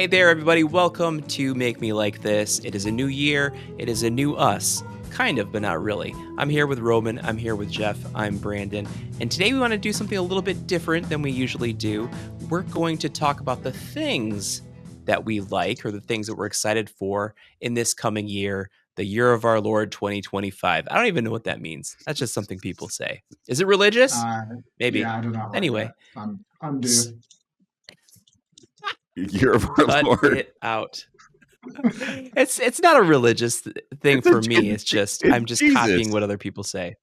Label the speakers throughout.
Speaker 1: Hey there, everybody. Welcome to Make Me Like This. It is a new year. It is a new us. Kind of, but not really. I'm here with Roman. I'm here with Jeff. I'm Brandon. And today we want to do something a little bit different than we usually do. We're going to talk about the things that we like or the things that we're excited for in this coming year, the year of our Lord 2025. I don't even know what that means. That's just something people say. Is it religious? Maybe.
Speaker 2: Yeah, I do not like
Speaker 1: Anyway.
Speaker 2: that. I'm due.
Speaker 3: Year of our
Speaker 1: Cut
Speaker 3: Lord.
Speaker 1: it out. It's not a religious thing for me. It's just I'm just
Speaker 3: Jesus.
Speaker 1: copying what other people say.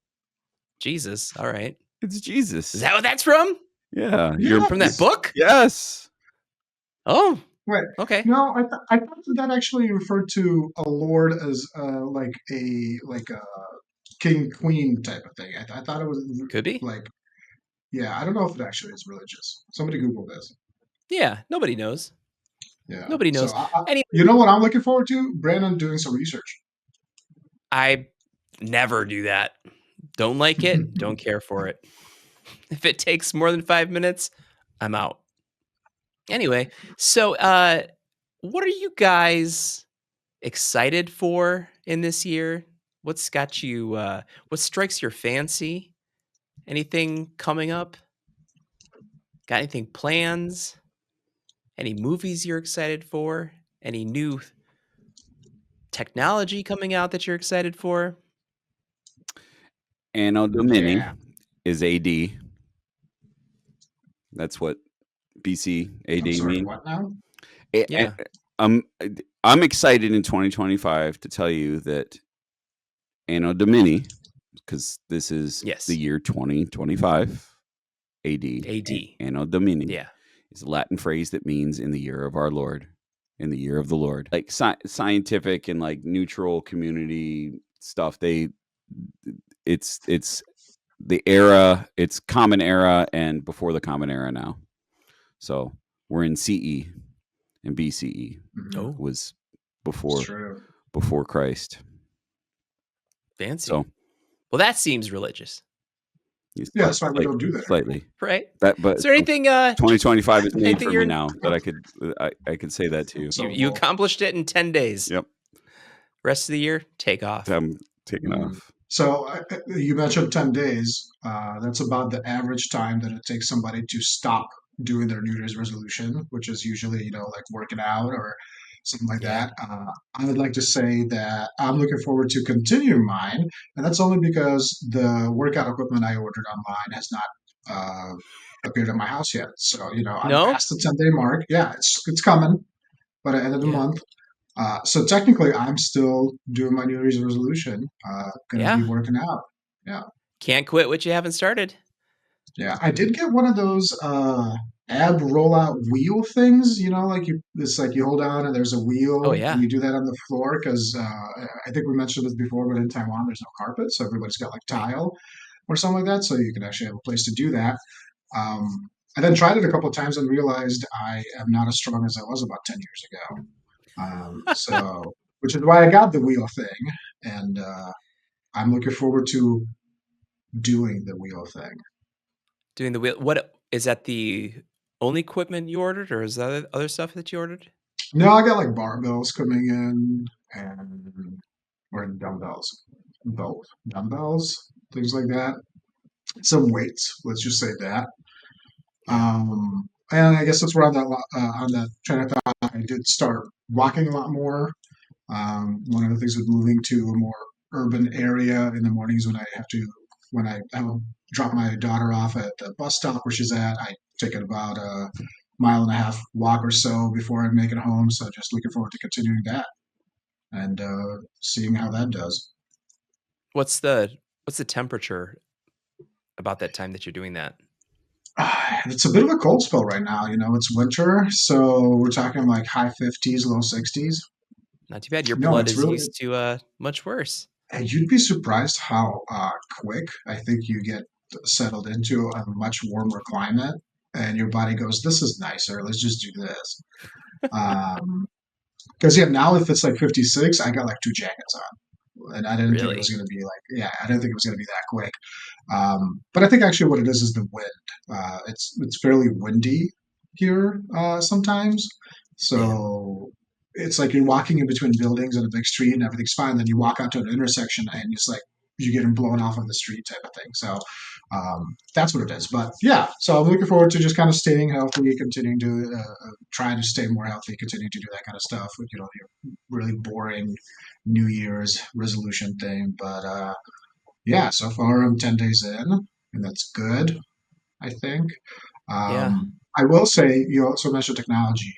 Speaker 1: Jesus, all right.
Speaker 3: It's Jesus.
Speaker 1: Is that what that's from?
Speaker 3: Yeah.
Speaker 2: Yeah.
Speaker 1: From that book?
Speaker 3: Yes.
Speaker 1: Oh,
Speaker 2: Wait,
Speaker 1: okay.
Speaker 2: no, I thought that actually referred to a lord as like a king queen type of thing. I thought it was
Speaker 1: Could be.
Speaker 2: like, yeah, I don't know if it actually is religious. Somebody Google this.
Speaker 1: Yeah, nobody knows.
Speaker 2: Yeah,
Speaker 1: Nobody knows.
Speaker 2: So
Speaker 1: Anyway,
Speaker 2: you know what I'm looking forward to? Brandon doing some research.
Speaker 1: I never do that. Don't like it. Don't care for it. If it takes more than 5 minutes, I'm out. Anyway, so what are you guys excited for in this year? What's got you what strikes your fancy? Anything coming up? Got anything plans? Any movies you're excited for? Any new technology coming out that you're excited for?
Speaker 3: Anno Domini
Speaker 2: Yeah.
Speaker 3: is AD. That's what BC AD
Speaker 2: I'm sorry,
Speaker 3: mean.
Speaker 2: what now?
Speaker 1: Yeah.
Speaker 3: I'm excited in 2025 to tell you that Anno Domini, because this is
Speaker 1: Yes.
Speaker 3: the year 2025 AD. Anno Domini.
Speaker 1: Yeah.
Speaker 3: Is a Latin phrase that means in the year of our Lord, in the year of the Lord. Like scientific and like neutral community stuff. It's the era, it's common era and before the common era now. So we're in CE and BCE
Speaker 1: Oh,
Speaker 3: was
Speaker 2: It's true.
Speaker 3: before Christ.
Speaker 1: fancy.
Speaker 3: So
Speaker 1: well, that seems religious,
Speaker 2: Yeah, that's why we don't do that.
Speaker 3: Slightly.
Speaker 1: right?
Speaker 3: But
Speaker 1: Is there anything
Speaker 3: 2025 is made
Speaker 1: anything
Speaker 3: for
Speaker 1: you're-
Speaker 3: me now that I could say that to you.
Speaker 2: So
Speaker 1: you accomplished it in 10 days.
Speaker 3: Yep.
Speaker 1: Rest of the year, take off.
Speaker 3: I'm taking off.
Speaker 2: So you mentioned 10 days. That's about the average time that it takes somebody to stop doing their New Year's resolution, which is usually, like working out or something like
Speaker 1: Yeah.
Speaker 2: that. I would like to say that I'm looking forward to continuing mine. And that's only because the workout equipment I ordered online has not appeared at my house yet. So, I'm
Speaker 1: No?
Speaker 2: past the 10-day mark. Yeah, it's coming, but at the end of the
Speaker 1: Yeah.
Speaker 2: month. So technically, I'm still doing my New Year's resolution. Going to be working out. Yeah,
Speaker 1: Can't quit what you haven't started.
Speaker 2: yeah. I did get one of those ab rollout wheel things. It's like you hold down and there's a wheel.
Speaker 1: Oh, yeah.
Speaker 2: And you do that on the floor because I think we mentioned this before, but in Taiwan there's no carpet, so everybody's got like tile or something like that. So you can actually have a place to do that. I then tried it a couple of times and realized I am not as strong as I was about 10 years ago. So, which is why I got the wheel thing, and I'm looking forward to doing the wheel thing.
Speaker 1: Doing the wheel. What is that? The only equipment you ordered, or is that other stuff that you ordered?
Speaker 2: No, I got like barbells coming in, or dumbbells, both dumbbells, things like that. Some weights. Let's just say that. And I guess that's where on that train of thought, I did start walking a lot more. One of the things with moving to a more urban area in the mornings when I drop my daughter off at the bus stop where she's at, I take it about a mile and a half walk or so before I make it home. So just looking forward to continuing that and seeing how that does.
Speaker 1: What's the temperature about that time that you're doing that?
Speaker 2: It's a bit of a cold spell right now. It's winter, so we're talking like high 50s, low 60s.
Speaker 1: Not too bad. Your
Speaker 2: No,
Speaker 1: blood
Speaker 2: it's
Speaker 1: is
Speaker 2: really-
Speaker 1: used to much worse.
Speaker 2: And you'd be surprised how quick I think you get settled into a much warmer climate, and your body goes, "This is nicer. Let's just do this." Because now if it's like 56, I got like 2 jackets on, and I didn't think it
Speaker 1: Really?
Speaker 2: was going to be I didn't think it was going to be that quick. But I think actually what it is the wind. It's fairly windy here sometimes.
Speaker 1: Yeah.
Speaker 2: So it's like you're walking in between buildings on a big street and everything's fine. Then you walk out to an intersection and it's like you're getting blown off of the street type of thing. So that's what it is. But yeah, so I'm looking forward to just kind of staying healthy, continuing to try to stay more healthy, continuing to do that kind of stuff. You know, your really boring New Year's resolution thing. But yeah, so far I'm 10 days in, and that's good, I think.
Speaker 1: Yeah.
Speaker 2: I will say, you also mentioned technology.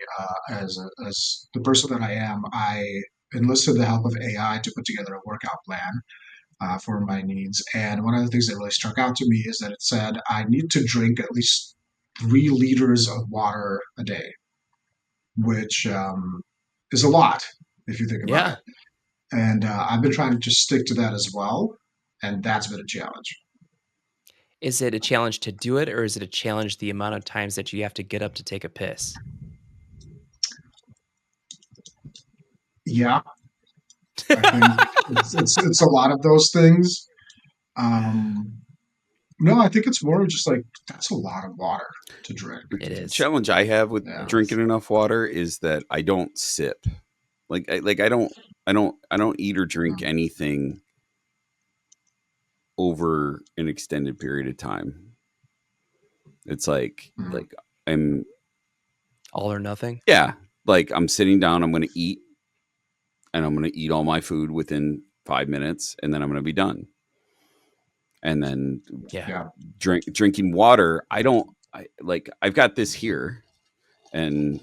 Speaker 2: As the person that I am, I enlisted the help of AI to put together a workout plan for my needs. And one of the things that really struck out to me is that it said I need to drink at least 3 liters of water a day, which is a lot if you think about it.
Speaker 1: Yeah.
Speaker 2: And I've been trying to just stick to that as well, and that's been a challenge.
Speaker 1: Is it a challenge to do it, or is it a challenge the amount of times that you have to get up to take a piss?
Speaker 2: Yeah, I think it's a lot of those things. Um, no, I think it's more just like that's a lot of water to drink.
Speaker 1: It
Speaker 3: The
Speaker 1: is.
Speaker 3: challenge I have with
Speaker 2: Yeah.
Speaker 3: drinking enough water is that I don't sip. I don't eat or drink
Speaker 2: Mm,
Speaker 3: anything over an extended period of time. It's
Speaker 2: mm,
Speaker 3: like I'm
Speaker 1: All or nothing?
Speaker 3: yeah, like I'm sitting down, I'm going to eat, and I'm going to eat all my food within 5 minutes, and then I'm going to be done. And then
Speaker 1: Yeah.
Speaker 2: yeah.
Speaker 3: drinking water, I don't. I like I've got this here, and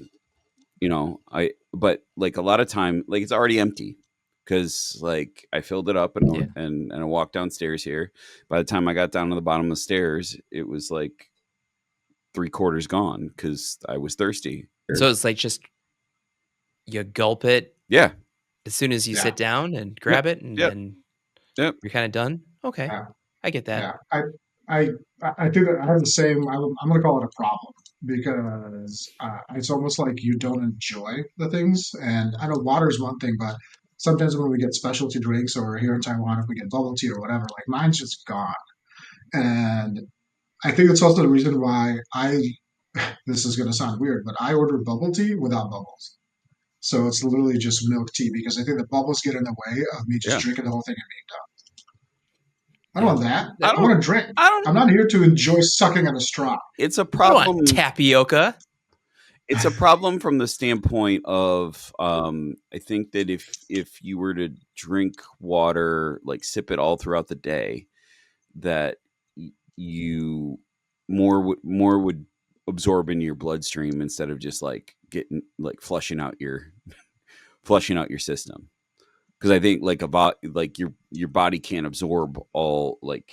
Speaker 3: but like a lot of time, like it's already empty because like I filled it up
Speaker 1: Yeah.
Speaker 3: and I walked downstairs here. By the time I got down to the bottom of the stairs, it was like 3/4 gone because I was thirsty.
Speaker 1: So it's like just you gulp it
Speaker 3: Yeah.
Speaker 1: as soon as you
Speaker 2: Yeah.
Speaker 1: sit down and
Speaker 3: Yep.
Speaker 1: grab it, and
Speaker 3: Yep.
Speaker 1: then
Speaker 3: Yep.
Speaker 1: you're kind of done? Okay.
Speaker 2: Yeah.
Speaker 1: I get that.
Speaker 2: Yeah, I, I think that I have the same. I'm going to call it a problem because it's almost like you don't enjoy the things. And I know water is one thing, but sometimes when we get specialty drinks, or here in Taiwan, if we get bubble tea or whatever, like mine's just gone. And I think it's also the reason why I. This is going to sound weird, but I order bubble tea without bubbles. So it's literally just milk tea because I think the bubbles get in the way of me just
Speaker 3: Yeah.
Speaker 2: drinking the whole thing and being done. I don't
Speaker 1: Yeah.
Speaker 2: want that.
Speaker 3: I
Speaker 2: I
Speaker 3: don't.
Speaker 2: want to drink.
Speaker 3: I don't.
Speaker 2: I'm not here to enjoy sucking on a straw.
Speaker 3: It's a
Speaker 1: I don't want
Speaker 3: problem.
Speaker 1: tapioca.
Speaker 3: It's a problem from the standpoint of I think that if you were to drink water, like sip it all throughout the day, that you more would absorb into your bloodstream instead of just like getting like flushing out your system. Because I think like about like your body can't absorb all like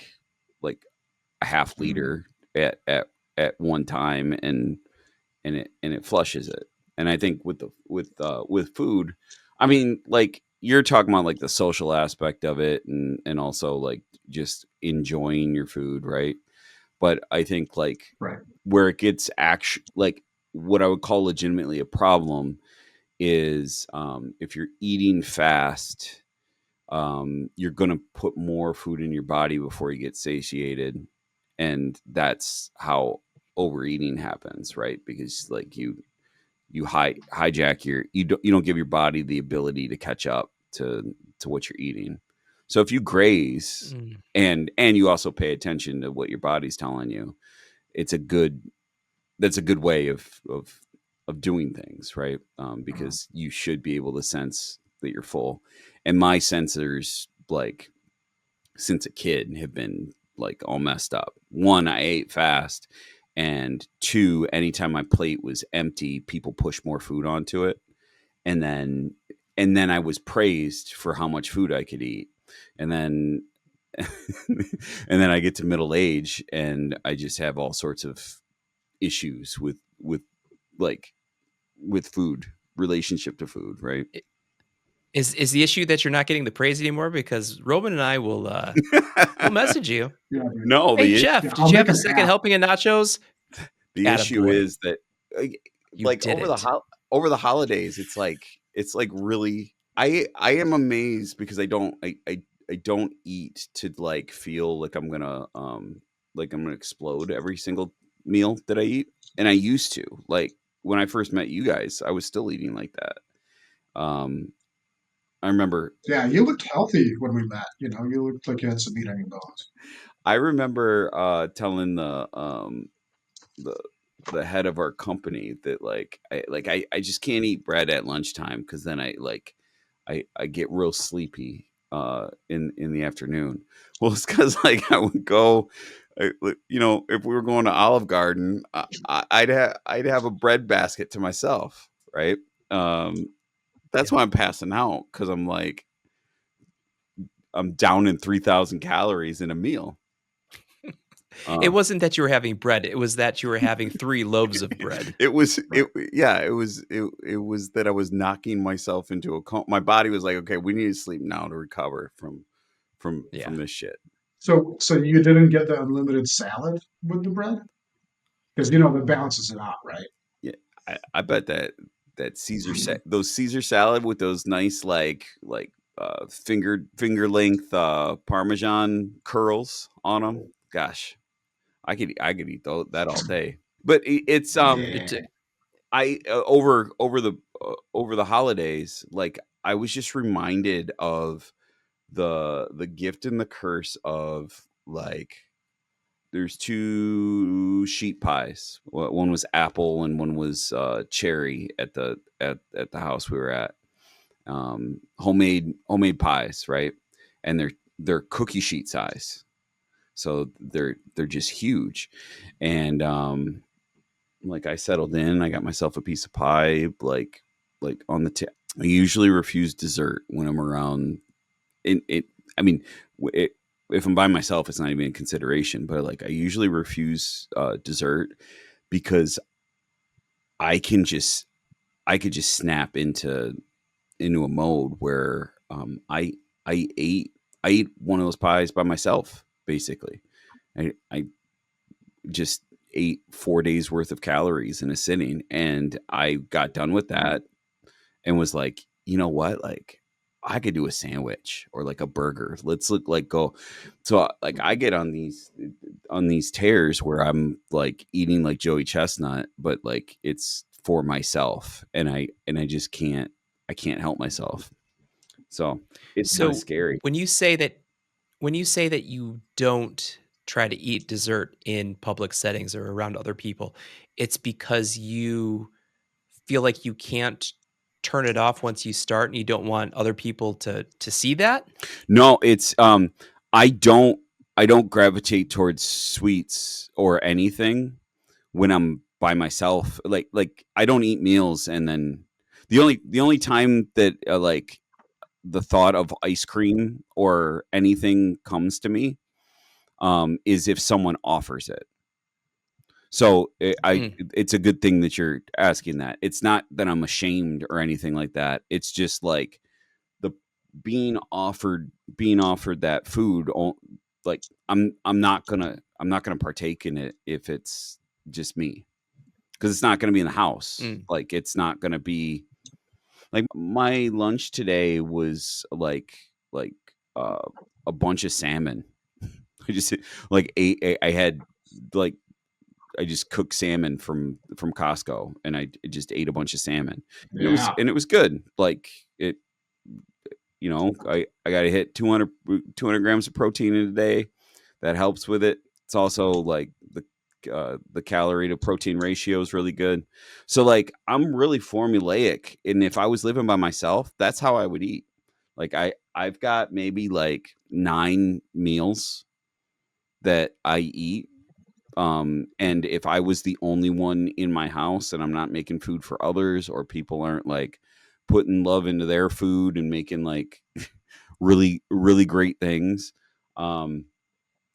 Speaker 3: a half
Speaker 2: Mm,
Speaker 3: liter at one time, and it flushes it. And I think with food, I mean, like you're talking about like the social aspect of it, and also like just enjoying your food, right? But I think like
Speaker 2: right.
Speaker 3: where it gets actually like what I would call legitimately a problem is if you're eating fast, you're going to put more food in your body before you get satiated, and that's how overeating happens, right? Because like hijack you don't give your body the ability to catch up to what you're eating. So if you graze
Speaker 1: Mm.
Speaker 3: and you also pay attention to what your body's telling you, it's a good that's a good way of doing things, right?
Speaker 2: Mm,
Speaker 3: Because you should be able to sense that you're full. And my sensors, like since a kid, have been like all messed up. One, I ate fast, and two, anytime my plate was empty, people push more food onto it, and then I was praised for how much food I could eat, and then and then I get to middle age, and I just have all sorts of issues like with food, relationship to food, right?
Speaker 1: I- Is the issue that you're not getting the praise anymore? Because Roman and I will we'll message you.
Speaker 2: yeah, dude.
Speaker 3: No,
Speaker 1: Hey Jeff,
Speaker 2: Yeah,
Speaker 1: did
Speaker 2: I'll
Speaker 1: you
Speaker 2: make
Speaker 1: have a
Speaker 2: an
Speaker 1: second
Speaker 2: app.
Speaker 1: helping of nachos?
Speaker 3: the issue
Speaker 1: Attaboy.
Speaker 3: is that
Speaker 1: You
Speaker 3: like
Speaker 1: did it.
Speaker 3: over the holidays, it's like really I am amazed because I don't eat to like feel like I'm gonna explode every single meal that I eat, and I used to like when I first met you guys, I was still eating like that. I remember
Speaker 2: Yeah, you looked healthy when we met. You looked like you had some meat on your bones.
Speaker 3: I remember telling the the head of our company that I just can't eat bread at lunchtime because then I get real sleepy in the afternoon. Well, it's because like I would go, if we were going to Olive Garden, I'd have a bread basket to myself, right? Um, that's
Speaker 1: Yeah.
Speaker 3: why I'm passing out because I'm down in 3,000 calories in a meal.
Speaker 1: It
Speaker 3: Uh,
Speaker 1: wasn't that you were having bread, it was that you were having 3 loaves of bread.
Speaker 3: it was
Speaker 2: Right.
Speaker 3: it was that I was knocking myself into a coma. My body was like, okay, we need to sleep now to recover from
Speaker 1: Yeah.
Speaker 3: this shit.
Speaker 2: So you didn't get the unlimited salad with the bread because that balances it out, right?
Speaker 3: Yeah, I bet that those Caesar salad with those nice finger length Parmesan curls on them. Gosh, I could eat that all day. But it's
Speaker 1: It
Speaker 2: Yeah.
Speaker 3: I over the holidays, like I was just reminded of the gift and the curse of like there's two sheet pies. One was apple and one was cherry at the house we were at. Homemade pies, right? And they're cookie sheet size, so they're just huge. And like I settled in, I got myself a piece of pie, like on the tip. I usually refuse dessert when I'm around. It I mean, it, if I'm by myself, it's not even a consideration. But like, I usually refuse dessert because I can just I could just snap into a mode where I ate I ate one of those pies by myself. Basically, I just ate 4 days worth of calories in a sitting, and I got done with that and was like, you know what, like I could do a sandwich or like a burger. Let's look like go. So like I get on these tears where I'm like eating like Joey Chestnut, but like it's for myself, and I just can't help myself. So it's kind of
Speaker 1: So,
Speaker 3: scary.
Speaker 1: when you say that when you say that you don't try to eat dessert in public settings or around other people, it's because you feel like you can't turn it off once you start and you don't want other people to see that?
Speaker 3: No, it's I don't I don't gravitate towards sweets or anything when I'm by myself. Like I don't eat meals, and then the only time that like the thought of ice cream or anything comes to me is if someone offers it. So
Speaker 1: Mm,
Speaker 3: it's a good thing that you're asking that. It's not that I'm ashamed or anything like that. It's just like the being offered that food. Like I'm not gonna partake in it if it's just me, because it's not gonna be in the house.
Speaker 1: mm.
Speaker 3: Like it's not gonna be like my lunch today was like uh, a bunch of salmon. I just like I had like I just cooked salmon from Costco, and I just ate a bunch of salmon, and
Speaker 2: Yeah.
Speaker 3: it was good. Like it, I got to hit 200 grams of protein in a day. That helps with it. It's also like the calorie to protein ratio is really good. So like I'm really formulaic, and if I was living by myself, that's how I would eat. Like I've got maybe like 9 meals that I eat. And if I was the only one in my house and I'm not making food for others, or people aren't like putting love into their food and making like really really great things, um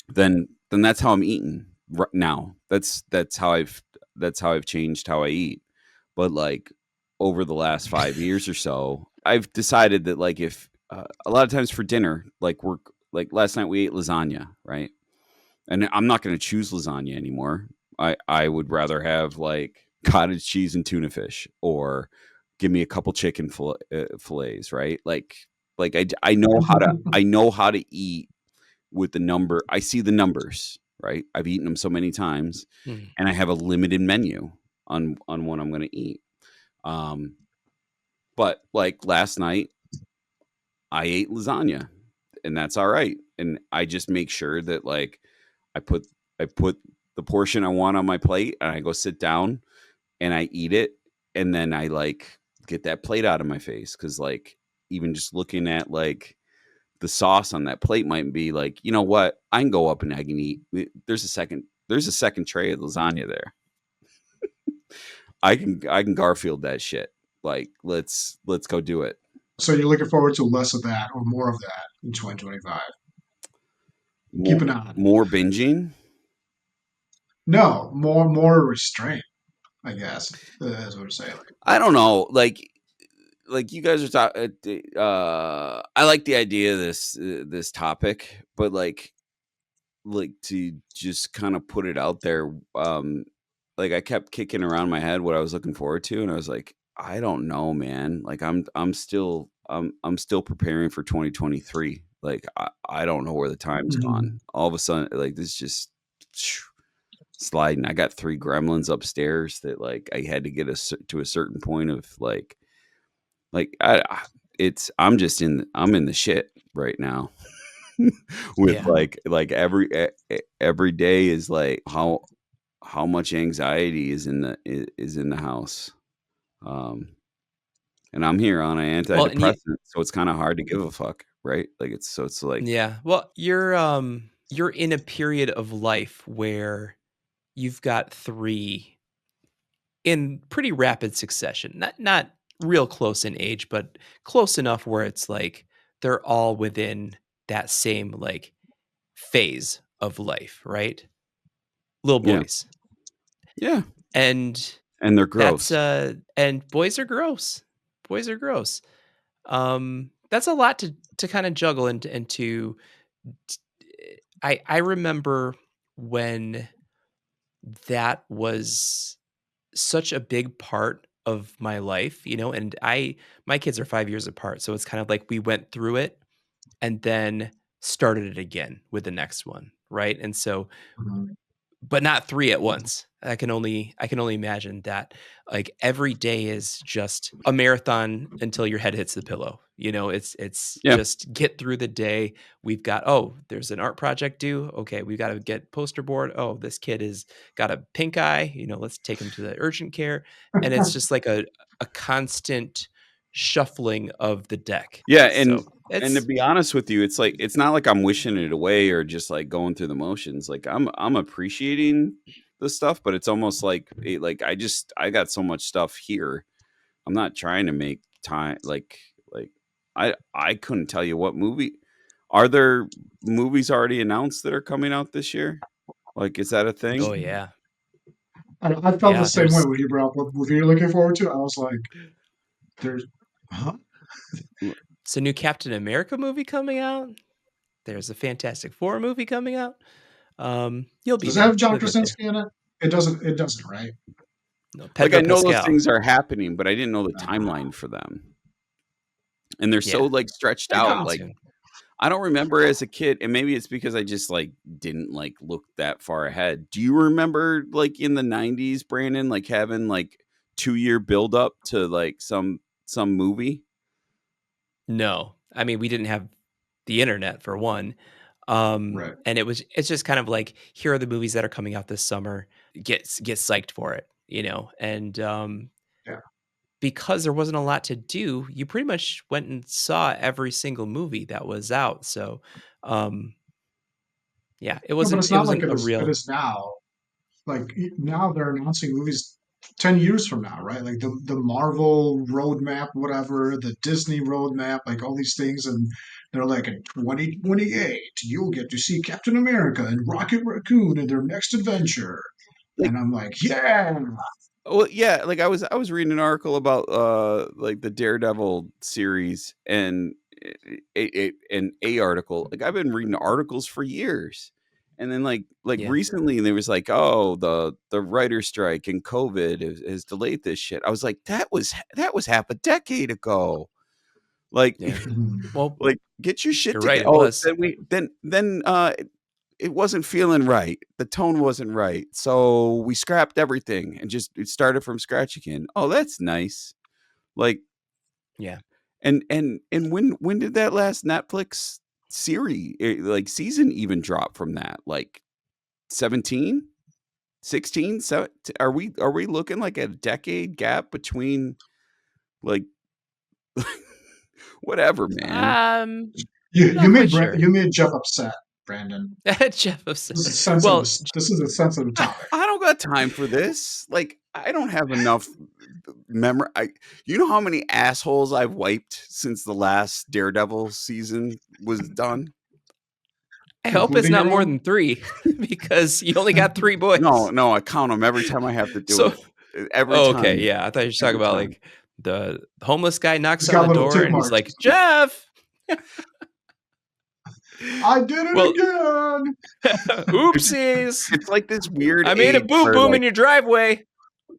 Speaker 3: then that's how I'm eating right now. That's how I've changed how I eat. But like over the last 5 years or so, I've decided that like if a lot of times for dinner, like we're like last night we ate lasagna, right? And I'm not going to choose lasagna anymore. I would rather have like cottage cheese and tuna fish, or give me a couple chicken fillets, right? Like I know how to eat with the number. I see the numbers, right? I've eaten them so many times,
Speaker 1: Mm.
Speaker 3: and I have a limited menu. on what I'm gonna eat. But like last night, I ate lasagna, and that's all right. And I just make sure that like I put I put the portion I want on my plate, and I go sit down and I eat it, and then I like get that plate out of my face because like even just looking at like the sauce on that plate might be like, you know what, I can go up and I can eat. There's a second tray of lasagna there. I can Garfield that shit. Like let's go do it.
Speaker 2: So you're looking forward to less of that or more of that in 2025. Keep
Speaker 3: More
Speaker 2: an eye on it.
Speaker 3: more binging.
Speaker 2: No, more restraint, I guess. That's what I'm saying.
Speaker 3: I don't know. Like you guys are talking. I like the idea of this topic, but like to just kind of put it out there. Like I kept kicking around my head what I was looking forward to, and I was like, I don't know, man. Like I'm still preparing for 2023. Like I don't know where the time's
Speaker 2: Mhm.
Speaker 3: gone. All of a sudden, like this just sliding. I got 3 gremlins upstairs that like I had to get to a certain point of like it's I'm in the shit right now. With
Speaker 1: Yeah.
Speaker 3: like every day is like how much anxiety is in the house. Um and I'm here on an
Speaker 1: Well, and you
Speaker 3: antidepressant, so it's kind of hard to give a fuck, right? Like it's like
Speaker 1: yeah. Well, you're in a period of life where you've got 3 in pretty rapid succession. Not real close in age, but close enough where it's like they're all within that same like phase of life, right? Little
Speaker 3: yeah.
Speaker 1: boys.
Speaker 3: Yeah.
Speaker 1: And
Speaker 3: And they're
Speaker 1: that's
Speaker 3: gross.
Speaker 1: and boys are gross. Boys are gross. That's a lot to kind of juggle and to I remember when that was such a big part of my life, and my kids are 5 years apart, so it's kind of like we went through it and then started it again with the next one, right? And so
Speaker 2: Mhm.
Speaker 1: but not 3 at once. I can only imagine that, like, every day is just a marathon until your head hits the pillow, it's
Speaker 3: Yeah.
Speaker 1: just get through the day. We've got, "Oh, there's an art project due. Okay, we gotta get poster board. Oh, this kid has got a pink eye, let's take him to the urgent care," and it's just like a constant shuffling of the deck.
Speaker 3: Yeah,
Speaker 1: So,
Speaker 3: and to
Speaker 1: it's
Speaker 3: be honest with you, it's like it's not like I'm wishing it away or just like going through the motions. Like I'm appreciating the stuff, but it's almost like like I got so much stuff here. I'm not trying to make time like I couldn't tell you what movie. Are there movies already announced that are coming out this year? Like is that a thing?
Speaker 1: Oh, yeah.
Speaker 2: I felt the
Speaker 1: Yeah,
Speaker 2: same way
Speaker 1: there's
Speaker 2: when you brought up what you're looking forward to. I was like, there's, huh?
Speaker 1: a new Captain America movie coming out. There's a Fantastic Four movie coming out. You'll be
Speaker 2: Does it have
Speaker 1: there.
Speaker 2: John
Speaker 1: You'll get there.
Speaker 2: Krasinski in it? It doesn't. It doesn't, right?
Speaker 1: No,
Speaker 3: Like I
Speaker 1: Pedro
Speaker 3: know those
Speaker 1: Pascal.
Speaker 3: things are happening, but I didn't know the
Speaker 2: Uh,
Speaker 3: timeline for them. And they're so
Speaker 1: Yeah,
Speaker 3: like stretched
Speaker 1: they come
Speaker 3: out.
Speaker 1: out
Speaker 3: Like
Speaker 1: soon.
Speaker 3: I don't remember as a kid, and maybe it's because I just like didn't like look that far ahead. Do you remember like in the 90s, Brandon, like having like 2 year build up to like some movie?
Speaker 1: No, I mean we didn't have the internet for one,
Speaker 2: right.
Speaker 1: and it's just kind of like here are the movies that are coming out this summer. Get psyched for it, and
Speaker 2: Yeah.
Speaker 1: because there wasn't a lot to do, you pretty much went and saw every single movie that was out. So, um, yeah, it
Speaker 2: No, but
Speaker 1: wasn't
Speaker 2: it's
Speaker 1: it
Speaker 2: not like
Speaker 1: wasn't a
Speaker 2: it
Speaker 1: real.
Speaker 2: is now. Like now they're announcing movies 10 years from now, right? Like the Marvel roadmap, whatever, the Disney roadmap, like all these things, and they're like in 2028, you'll get to see Captain America and Rocket Raccoon in their next adventure.
Speaker 3: Like
Speaker 2: And I'm like, yeah,
Speaker 3: well, yeah, like I was reading an article about like the Daredevil series and an a article. Like I've been reading articles for years. And then like
Speaker 1: Yeah,
Speaker 3: recently there was like, oh, the writer strike and COVID has delayed this shit. I was like, that was half a decade ago. Like
Speaker 1: yeah.
Speaker 2: Mhm.
Speaker 1: Well,
Speaker 3: like get your shit
Speaker 1: you're right.
Speaker 3: together.
Speaker 1: It
Speaker 3: Oh,
Speaker 1: was.
Speaker 3: then it wasn't feeling right. The tone wasn't right. So we scrapped everything and just it started from scratch again. Oh, that's nice. Like,
Speaker 1: Yeah.
Speaker 3: and when did that last Netflix series like season even drop from that? Like 17, 16? So are we looking like a decade gap between like whatever, man.
Speaker 2: You
Speaker 1: Not quite
Speaker 2: made
Speaker 1: sure.
Speaker 2: you made Jeff upset, Brandon.
Speaker 1: Jeff of
Speaker 2: This is sensitive.
Speaker 1: well,
Speaker 2: This is a sensitive topic.
Speaker 3: I don't got time for this. Like, I don't have enough memory. You know how many assholes I've wiped since the last Daredevil season was done?
Speaker 1: I hope it's
Speaker 2: Including
Speaker 1: not
Speaker 2: your
Speaker 1: more
Speaker 2: own.
Speaker 1: than 3 because you only got 3 boys.
Speaker 3: No, I count them every time I have to do
Speaker 1: So,
Speaker 3: it. Every
Speaker 1: okay,
Speaker 3: time,
Speaker 1: yeah. I thought you were talking
Speaker 3: every
Speaker 1: about
Speaker 3: time.
Speaker 1: like the homeless guy knocks
Speaker 2: He's
Speaker 1: on
Speaker 2: got
Speaker 1: the
Speaker 2: little
Speaker 1: door
Speaker 2: tick
Speaker 1: and he's
Speaker 2: marks.
Speaker 1: like, "Jeff."
Speaker 2: I did it
Speaker 1: Well,
Speaker 2: again.
Speaker 1: oopsies.
Speaker 3: It's like this weird
Speaker 1: I made a
Speaker 3: age
Speaker 1: boom
Speaker 3: where
Speaker 1: boom
Speaker 3: like
Speaker 1: in your driveway.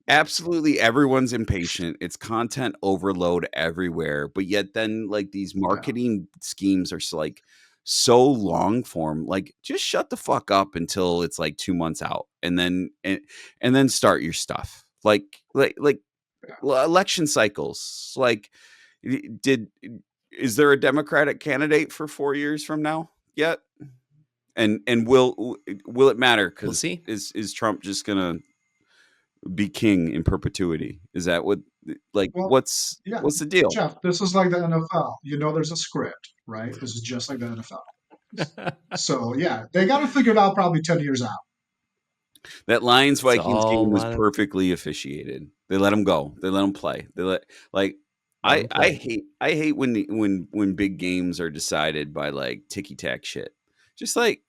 Speaker 3: absolutely everyone's impatient. It's content overload everywhere, but yet then like these
Speaker 2: Yeah.
Speaker 3: marketing schemes are like so long form. Like just shut the fuck up until it's like 2 months out, and then start your stuff. Like election cycles. Like, did is there a Democratic candidate for 4 years from now yet? And will it matter?
Speaker 1: We'll
Speaker 3: Because
Speaker 1: see.
Speaker 3: is Trump just gonna be king in perpetuity? Is that what like
Speaker 2: Well, yeah,
Speaker 3: what's the deal?
Speaker 2: Jeff. This is like the NFL. You know, there's a script, right? This is just like the NFL. So yeah, they got to figure it out probably 10 years out.
Speaker 3: That Lions
Speaker 1: It's
Speaker 3: Vikings game
Speaker 1: all
Speaker 3: was
Speaker 1: on him.
Speaker 3: perfectly officiated. They let him go. They let him play. They let like
Speaker 1: Let him play.
Speaker 3: I hate when big games are decided by like ticky tack shit. Just like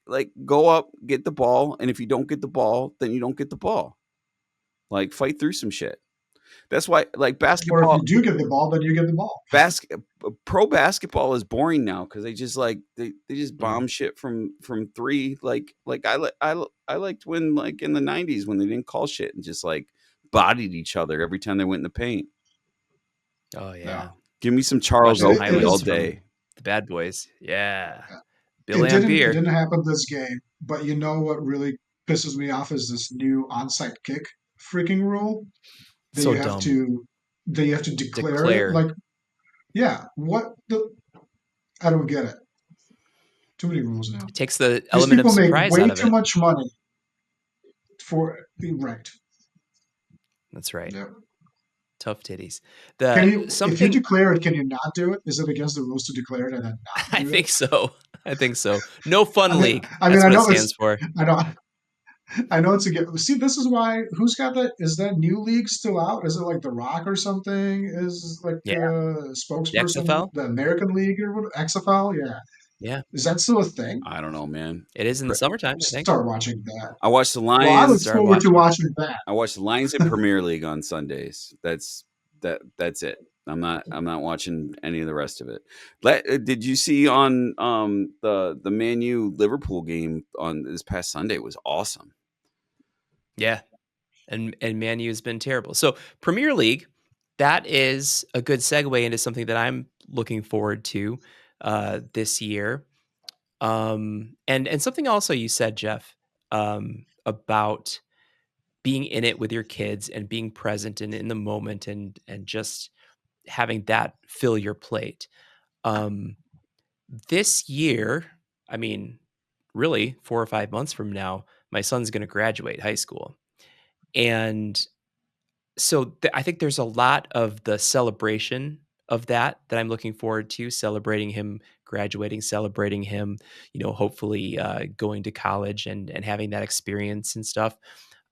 Speaker 3: go up, get the ball, and if you don't get the ball, then you don't get the ball. Like fight through some shit. That's why like
Speaker 2: Or if you
Speaker 3: basketball
Speaker 2: do get the ball, then you get the ball.
Speaker 3: pro basketball is boring now because they just like they just
Speaker 1: Mhm.
Speaker 3: bomb shit from three. Like I liked when like in the 90s when they didn't call shit and just like bodied each other every time they went in the paint.
Speaker 1: Oh
Speaker 2: Yeah,
Speaker 1: yeah.
Speaker 3: Give me some
Speaker 1: Watch
Speaker 3: Charles
Speaker 1: some
Speaker 2: it
Speaker 3: Oakley all
Speaker 1: highlights
Speaker 2: is.
Speaker 1: from
Speaker 3: day.
Speaker 1: the Bad Boys. Yeah.
Speaker 2: Yeah.
Speaker 1: Billy on
Speaker 2: It
Speaker 1: beer.
Speaker 2: didn't happen this game, but you know what really pisses me off is this new onside kick freaking rule that
Speaker 1: So dumb.
Speaker 2: you have to declare it.
Speaker 1: Declare.
Speaker 2: Like, yeah, what the? I don't get it. Too many rules now.
Speaker 1: It takes the
Speaker 2: These
Speaker 1: element of
Speaker 2: people make
Speaker 1: surprise out
Speaker 2: way
Speaker 1: of
Speaker 2: too
Speaker 1: it.
Speaker 2: much money for right.
Speaker 1: That's right.
Speaker 2: Yeah.
Speaker 1: Tough titties.
Speaker 2: Can
Speaker 1: The
Speaker 2: you, if you
Speaker 1: something
Speaker 2: declare it, can you not do it? Is it against the rules to declare it and then not
Speaker 1: I
Speaker 2: do it?
Speaker 1: think so. I think so. No fun league.
Speaker 2: I mean,
Speaker 1: That's
Speaker 2: I
Speaker 1: what it
Speaker 2: know it's,
Speaker 1: stands for.
Speaker 2: I know, I know it's a get. See, this is why. Who's got that? Is that new league still out? Is it like The Rock or something? Is like
Speaker 1: Yeah. The
Speaker 2: spokesperson,
Speaker 1: XFL?
Speaker 2: the American League or what? XFL? Yeah.
Speaker 1: Yeah.
Speaker 2: Is that still a thing?
Speaker 3: I don't know, man.
Speaker 1: It is in the summertime, I think.
Speaker 2: Start watching that.
Speaker 3: I watched the
Speaker 2: Well, I look
Speaker 3: Lions.
Speaker 1: Start
Speaker 2: forward to
Speaker 1: watching.
Speaker 2: watching that.
Speaker 3: I watched the Lions in Premier League on Sundays. That's it. I'm not watching any of the rest of it. Did you see on the Man U Liverpool game on this past Sunday was awesome.
Speaker 1: Yeah. And Man U has been terrible. So Premier League, that is a good segue into something that I'm looking forward to this year. And something also you said, Jeff, about being in it with your kids and being present and in the moment and just having that fill your plate. Um, this year, I mean, really 4 or 5 months from now, my son's going to graduate high school. And so I think there's a lot of the celebration of that I'm looking forward to, celebrating him graduating, celebrating him, hopefully going to college and having that experience and stuff.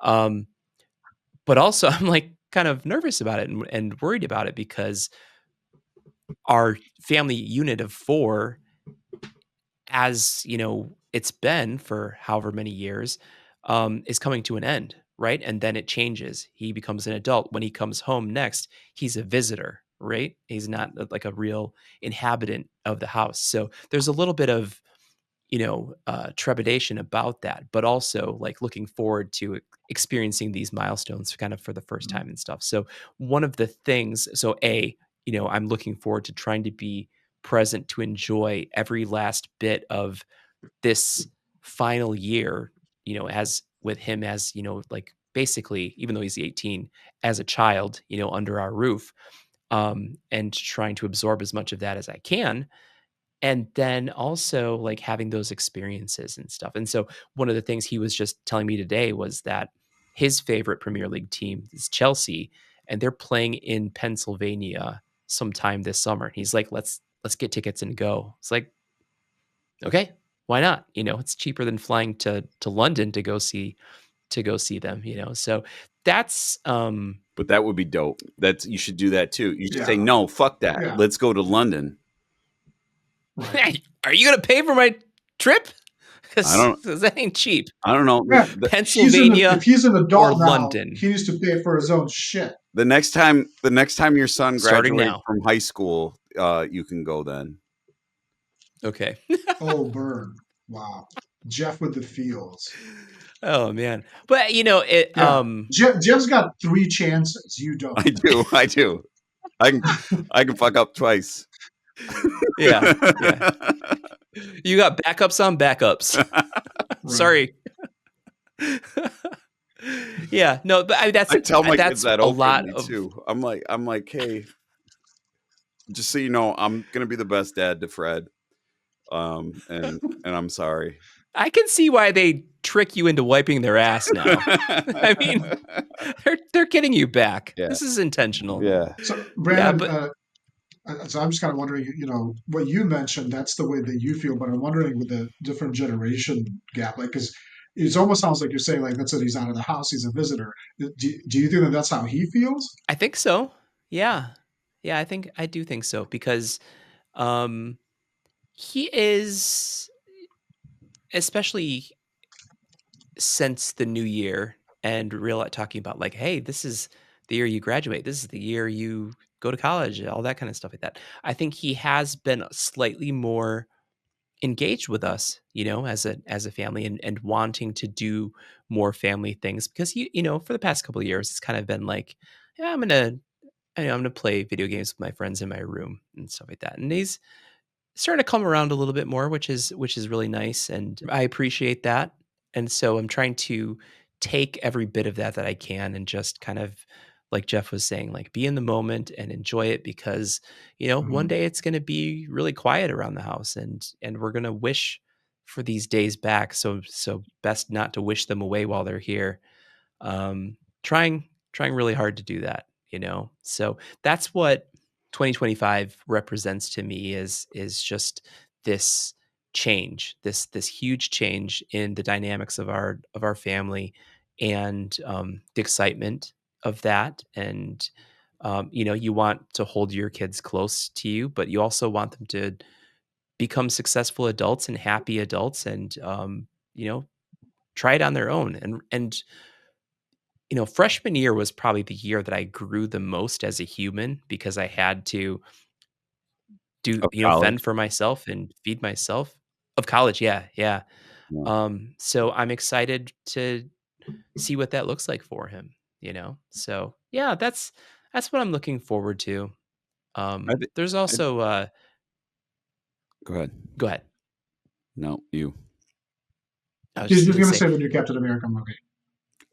Speaker 1: Um, but also, I'm like kind of nervous about it and worried about it because our family unit of 4, as it's been for however many years, is coming to an end, right? And then it changes. He becomes an adult. When he comes home next, he's a visitor, right? He's not like a real inhabitant of the house. So there's a little bit of trepidation about that, but also like looking forward to experiencing these milestones kind of for the first time and stuff. So one of the things, I'm looking forward to trying to be present to enjoy every last bit of this final year, as with him as, like basically, even though he's 18, as a child, under our roof, and trying to absorb as much of that as I can. And then also like having those experiences and stuff. And so one of the things he was just telling me today was that his favorite Premier League team is Chelsea, and they're playing in Pennsylvania sometime this summer. He's like, let's get tickets and go. It's like, okay, why not? It's cheaper than flying to London to go see them, So that's
Speaker 3: But that would be dope. You should do that too. You should say,
Speaker 2: Yeah.
Speaker 3: no, fuck that.
Speaker 2: Yeah.
Speaker 3: Let's go to London.
Speaker 2: Right.
Speaker 1: hey, are you gonna pay for my trip?
Speaker 3: I don't.
Speaker 1: Because that ain't cheap.
Speaker 3: I don't know.
Speaker 2: Yeah.
Speaker 1: Pennsylvania
Speaker 2: If he's an
Speaker 1: or
Speaker 2: adult now,
Speaker 1: London.
Speaker 2: he needs to pay for his own shit.
Speaker 3: The next time your son
Speaker 1: Starting
Speaker 3: graduates
Speaker 1: now.
Speaker 3: from high school, you can go then.
Speaker 1: Okay.
Speaker 2: Oh, burn. Wow. Jeff with the feels.
Speaker 1: Oh man. But it
Speaker 2: Yeah. Jeff's got 3 chances. You don't.
Speaker 3: I do. I can fuck up twice.
Speaker 1: yeah. You got backups on backups.
Speaker 2: Right.
Speaker 1: Sorry. Yeah, no, but
Speaker 3: I tell my kids that
Speaker 1: a lot
Speaker 3: openly
Speaker 1: of
Speaker 3: too. I'm like, hey, just so you know, I'm gonna be the best dad to Fred. And I'm sorry.
Speaker 1: I can see why they trick you into wiping their ass now. I mean, they're getting you back.
Speaker 3: Yeah.
Speaker 1: This is intentional.
Speaker 3: Yeah.
Speaker 2: So, Brandon,
Speaker 1: but
Speaker 2: so I'm just kind of wondering, what you mentioned, that's the way that you feel, but I'm wondering with the different generation gap, like, because it almost sounds like you're saying, like, that's it, he's out of the house, he's a visitor. Do you think that that's how he feels?
Speaker 1: I think so. Yeah. Yeah, I do think so because he is, especially since the new year and talking about like, hey, this is the year you graduate. This is the year you go to college, all that kind of stuff like that. I think he has been slightly more engaged with us, as a family and wanting to do more family things because for the past couple of years, it's kind of been like, yeah, I'm gonna play video games with my friends in my room and stuff like that. And he's starting to come around a little bit more, which is really nice, and I appreciate that. And so I'm trying to take every bit of that I can and just kind of like Jeff was saying, like be in the moment and enjoy it because one
Speaker 2: Mhm.
Speaker 1: day it's going to be really quiet around the house and we're going to wish for these days back. So best not to wish them away while they're here. um, trying really hard to do that, So that's what 2025 represents to me is just this change, this huge change in the dynamics of our family and the excitement of that. And you want to hold your kids close to you, but you also want them to become successful adults and happy adults and try it on their own. And freshman year was probably the year that I grew the most as a human because I had to do,
Speaker 3: Of college.
Speaker 1: fend for myself and feed myself. Of college, yeah, yeah.
Speaker 3: Yeah.
Speaker 1: So I'm excited to see what that looks like for him, So yeah, that's what I'm looking forward to.
Speaker 3: I thi-
Speaker 1: There's
Speaker 3: I-
Speaker 1: also
Speaker 3: Go ahead.
Speaker 1: go ahead.
Speaker 3: No, you.
Speaker 1: I was
Speaker 2: He's
Speaker 1: just
Speaker 2: just
Speaker 1: gonna
Speaker 2: going to
Speaker 1: say,
Speaker 2: say the new Captain America movie.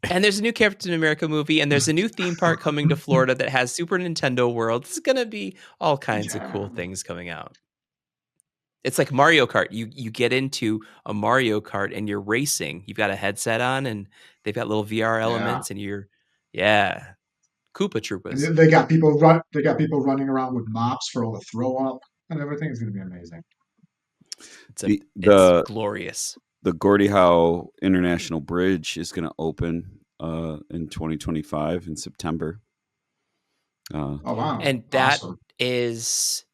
Speaker 1: and there's a new Captain America movie, and there's a new theme park coming to Florida that has Super Nintendo World. It's gonna be all kinds of cool
Speaker 2: Yeah.
Speaker 1: things coming out. It's like Mario Kart. You get into a Mario Kart and you're racing. You've got a headset on and they've got little VR
Speaker 2: Yeah.
Speaker 1: elements and yeah, Koopa
Speaker 2: And
Speaker 1: Troopas.
Speaker 2: they got people running around with mops for all the throw up and everything. It's going to be amazing.
Speaker 1: It's glorious.
Speaker 3: The Gordie Howe International Bridge is going to open in 2025 in September.
Speaker 2: Oh, wow.
Speaker 1: And that
Speaker 2: Awesome.
Speaker 1: is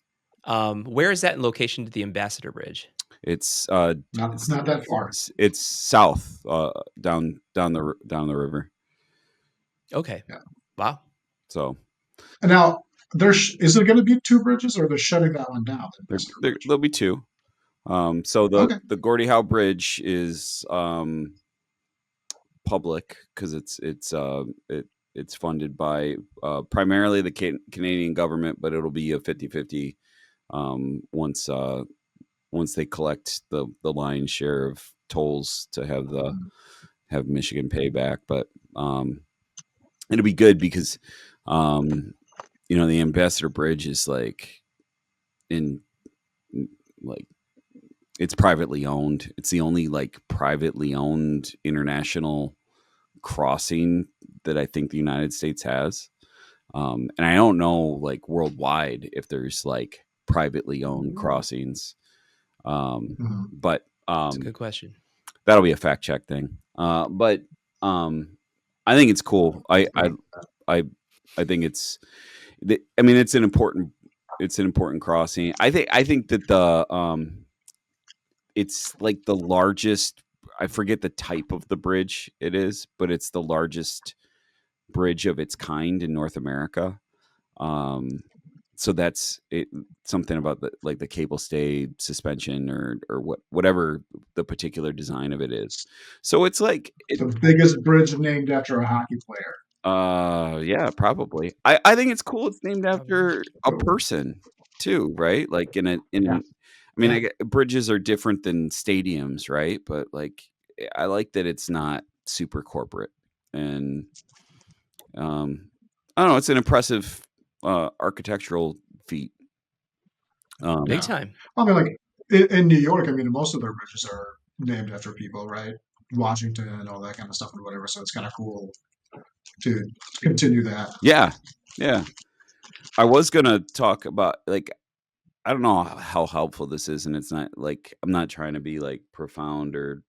Speaker 1: where is that in location to the Ambassador Bridge?
Speaker 3: It's
Speaker 2: Not that far.
Speaker 3: it's south down the river.
Speaker 1: Okay.
Speaker 2: Yeah.
Speaker 1: Wow.
Speaker 3: So
Speaker 2: And now, is there going to be 2 bridges, or they're shutting that one down? The Ambassador Bridge?
Speaker 3: there'll be 2. So
Speaker 2: Okay.
Speaker 3: the Gordie Howe Bridge is public because it's funded by primarily the Canadian government, but it'll be a 50-50 once they collect the lion's share of tolls to have Michigan pay back. But it'll be good because the Ambassador Bridge is like in like it's privately owned. It's the only like privately owned international crossing that I think the United States has. And I don't know like worldwide if there's like privately owned crossings. But
Speaker 1: That's a good question.
Speaker 3: that'll be a fact check thing. But I think it's cool. I think I mean it's an important crossing. I think that it's like the largest. I forget the type of the bridge it is, but it's the largest bridge of its kind in North America. So that's it, something about the cable stay suspension or whatever the particular design of it is. So it's like
Speaker 2: The biggest bridge named after a hockey player.
Speaker 3: yeah, probably. I think it's cool. It's named
Speaker 1: Probably.
Speaker 3: after a person too, right? Like
Speaker 2: Yeah.
Speaker 3: I mean,
Speaker 1: Yeah.
Speaker 3: bridges are different than stadiums, right? But like, I like that it's not super corporate, and I don't know. It's an impressive architectural feat.
Speaker 1: Big
Speaker 2: Yeah.
Speaker 1: time.
Speaker 2: I mean, like in New York, I mean, most of their bridges are named after people, right? Washington and all that kind of stuff and whatever. So it's kind of cool to continue that.
Speaker 3: Yeah, yeah. I was gonna talk about like I don't know how helpful this is, and it's not like I'm not trying to be like profound or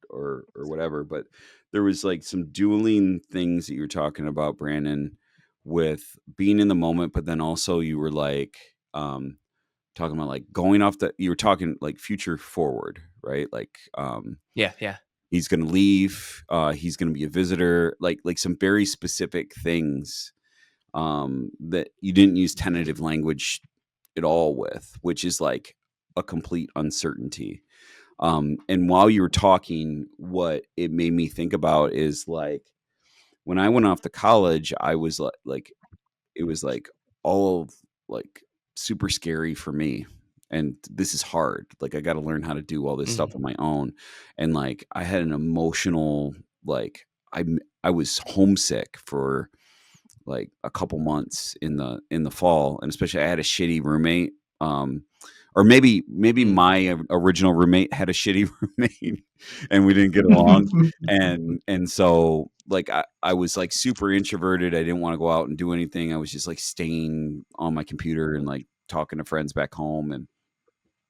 Speaker 3: whatever, but there was like some dueling things that you were talking about, Brandon, with being in the moment, but then also you were like talking about like going off you were talking like future forward, right? Like
Speaker 1: Yeah. Yeah.
Speaker 3: he's gonna leave, he's gonna be a visitor, like some very specific things that you didn't use tentative language at all with, which is like a complete uncertainty. And while you were talking, what it made me think about is like when I went off to college, I was like it was like all like super scary for me. And this is hard. Like I got to learn how to do all this stuff on my own. And like I had an emotional like I was homesick for like a couple months in the fall, and especially I had a shitty roommate. Or maybe my original roommate had a shitty roommate and we didn't get along. And so like I was like super introverted. I didn't want to go out and do anything. I was just like staying on my computer and like talking to friends back home. And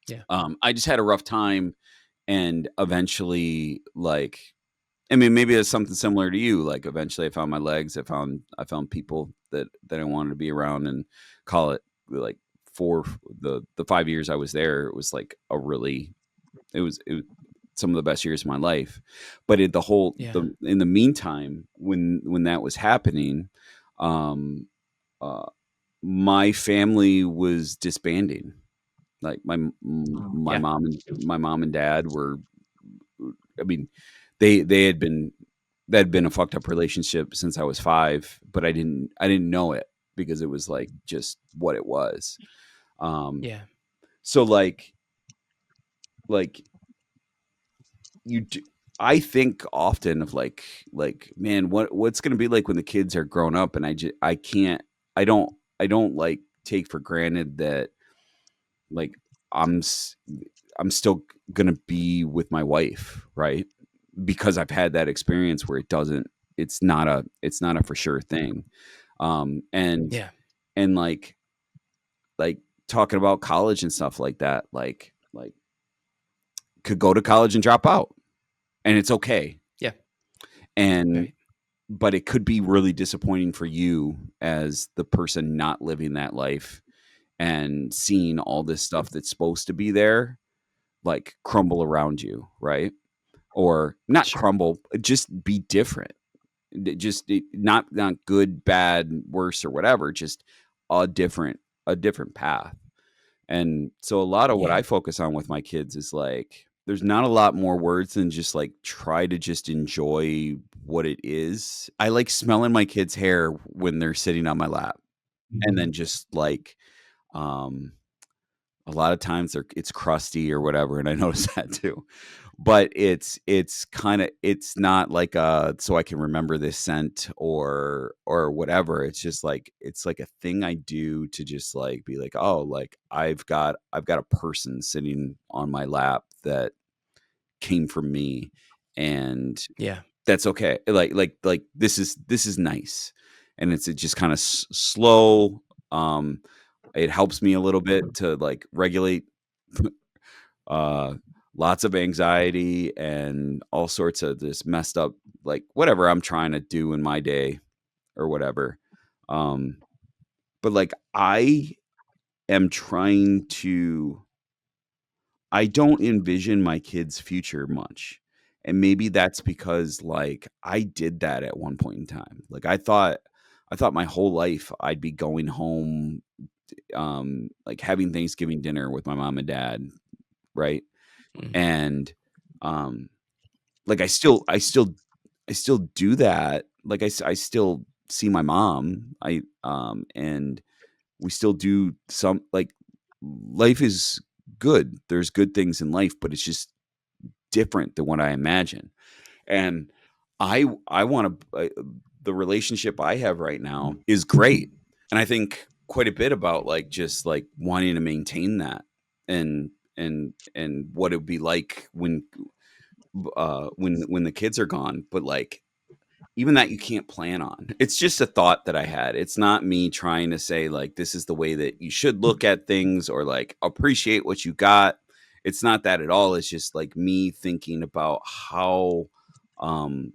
Speaker 1: Yeah.
Speaker 3: I just had a rough time. And eventually like I mean, maybe it's something similar to you. Like eventually I found my legs. I found people that I wanted to be around, and call it like for the 5 years I was there, it was like it was some of the best years of my life. But
Speaker 1: Yeah.
Speaker 3: in the meantime, when that was happening, um, uh, my family was disbanding. Like
Speaker 1: Yeah.
Speaker 3: my mom and dad were, I mean, they had been a fucked up relationship since I was 5, but I didn't know it because it was like just what it was. Um,
Speaker 1: Yeah.
Speaker 3: so like you do, I think often of like man, what's going to be like when the kids are grown up, and I can't I don't like take for granted that like I'm I'm still going to be with my wife, right? Because I've had that experience where it's not a for sure thing. And
Speaker 1: Yeah.
Speaker 3: like talking about college and stuff like that, like could go to college and drop out, and it's okay.
Speaker 1: Yeah.
Speaker 3: And
Speaker 1: Right.
Speaker 3: but it could be really disappointing for you as the person not living that life and seeing all this stuff that's supposed to be there like crumble around you, right? Or not
Speaker 1: Sure.
Speaker 3: crumble, just be different. Not good, bad, worse, or whatever, just a different path. And so a lot of what
Speaker 1: Yeah.
Speaker 3: I focus on with my kids is like there's not a lot more words than just like try to just enjoy what it is. I like smelling my kids' hair when they're sitting on my lap, and then just like um a lot of times it's crusty or whatever, and I notice that too. But it's kind of, it's not like so I can remember this scent or whatever. It's just like, it's like a thing I do to just like be like, oh, like I've got a person sitting on my lap that came from me, and
Speaker 1: Yeah.
Speaker 3: that's okay. Like this is nice, and it just kind of slow. Um, it helps me a little bit to like regulate uh lots of anxiety and all sorts of this messed up, like whatever I'm trying to do in my day or whatever. Um, but like am trying to I don't envision my kids' future much. And maybe that's because like I did that at one point in time. Like I thought my whole life I'd be going home, like having Thanksgiving dinner with my mom and dad, right?
Speaker 1: Mhm.
Speaker 3: And um like I still do that. Like I still see my mom. And we still do some, like, life is good. There's good things in life, but it's just different than what I imagine. And I want to the relationship I have right now is great. And I think quite a bit about like just like wanting to maintain that, and what it would be like when the kids are gone. But like even that you can't plan on. It's just a thought that I had. It's not me trying to say like this is the way that you should look at things or like appreciate what you got. It's not that at all. It's just like me thinking about how um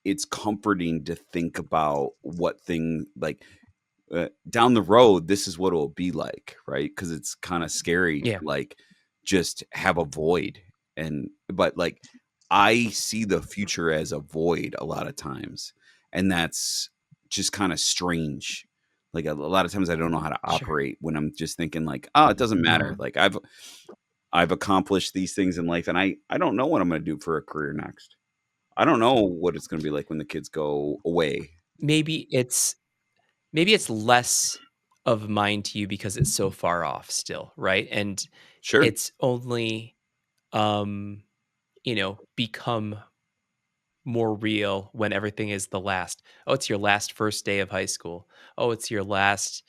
Speaker 3: it's comforting to think about what thing like down the road, this is what it'll be like, right? Because it's kind of scary to
Speaker 1: Yeah.
Speaker 3: like just have a void. And but like I see the future as a void a lot of times, and that's just kind of strange. Like a lot of times I don't know how to
Speaker 1: Sure.
Speaker 3: operate when I'm just thinking like, oh, it doesn't matter. Like I've accomplished these things in life, and I don't know what I'm going to do for a career next. I don't know what it's going to be like when the kids go away.
Speaker 1: Maybe it's maybe it's less of mine to you because it's so far off still, right? And
Speaker 3: Sure.
Speaker 1: it's only um, become more real when everything is the last. Oh, it's your last first day of high school. Oh, it's your last,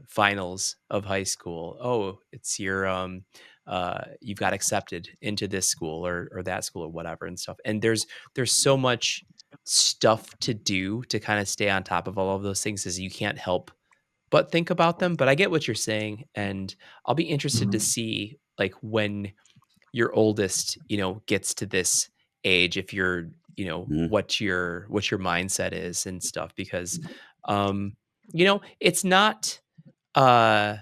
Speaker 1: finals of high school. Oh, it's your you've got accepted into this school or that school or whatever and stuff. And there's so much stuff to do to kind of stay on top of all of those things as you can't help but think about them. But I get what you're saying, and I'll be interested to see like when your oldest, gets to this age, if you're,
Speaker 3: Mhm.
Speaker 1: what your mindset is and stuff because it's not uh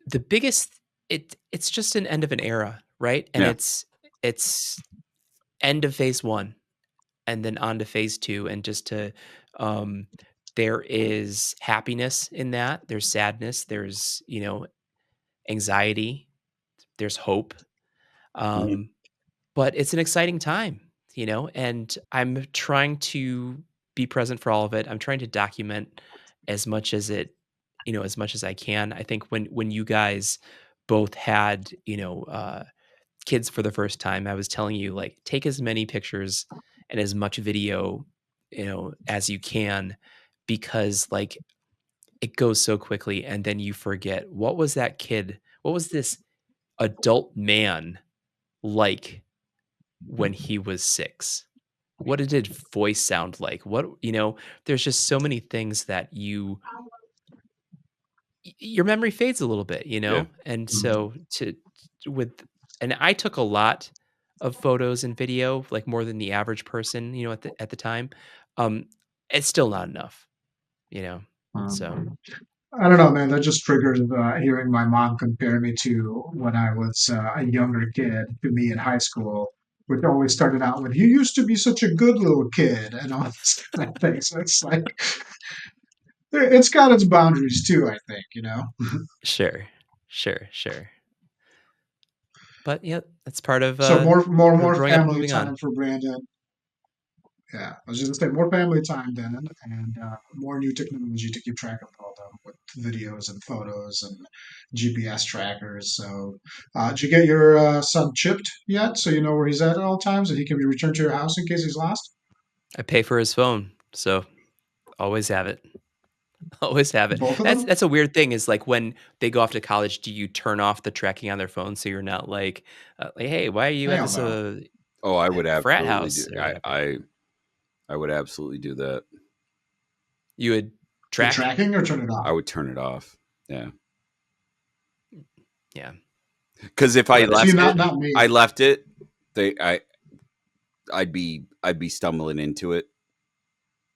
Speaker 1: the biggest it's just an end of an era, right? And
Speaker 3: Yeah.
Speaker 1: it's end of phase 1 and then on to phase 2 and just to um there is happiness in that, there's sadness, there's, anxiety, there's hope.
Speaker 3: Mhm.
Speaker 1: Um But it's an exciting time, and I'm trying to be present for all of it. I'm trying to document as much as as much as I can. I think when you guys both had, kids for the first time, I was telling you like take as many pictures and as much video, as you can because like it goes so quickly and then you forget what was this adult man like when he was 6? What did his voice sound like? There's just so many things that your memory fades a little bit,
Speaker 3: Yeah.
Speaker 1: And so with and I took a lot of photos and video, like more than the average person, at the time. Um, it's still not enough, you know? So,
Speaker 2: I don't know, man. That just triggered hearing my mom compare me to when I was a younger kid to me in high school, which always started out with "You used to be such a good little kid" and all this kind of thing. So it's like it's got its boundaries too. I think you know.
Speaker 1: sure. Sure, sure. But, yeah, that's part of,
Speaker 2: So more
Speaker 1: growing up and
Speaker 2: family
Speaker 1: moving on.
Speaker 2: time for Brandon. Yeah, I was just gonna say more family time then, and more new technology to keep track of all them with videos and photos and GPS trackers. So, did you get your son chipped yet, so you know where he's at all times, and he can be returned to your house in case he's lost?
Speaker 1: I pay for his phone, so always have it. Always have it.
Speaker 2: Both of
Speaker 1: That's
Speaker 2: them?
Speaker 1: that's a weird thing is like when they go off to college, do you turn off the tracking on their phone so you're not like, hey, why are you at
Speaker 2: Hell
Speaker 1: this
Speaker 2: no.
Speaker 3: Oh, I would
Speaker 1: frat
Speaker 3: absolutely do.
Speaker 1: house or whatever?
Speaker 3: I would absolutely do that.
Speaker 1: You would
Speaker 2: The
Speaker 1: track?
Speaker 2: tracking or turn it
Speaker 3: I
Speaker 2: off?
Speaker 3: would turn it off. Yeah,
Speaker 1: Yeah.
Speaker 3: because if
Speaker 1: What
Speaker 3: I
Speaker 1: about this
Speaker 2: See,
Speaker 3: left
Speaker 1: guy?
Speaker 3: it,
Speaker 2: not me.
Speaker 3: I left it. They, I'd be stumbling into it.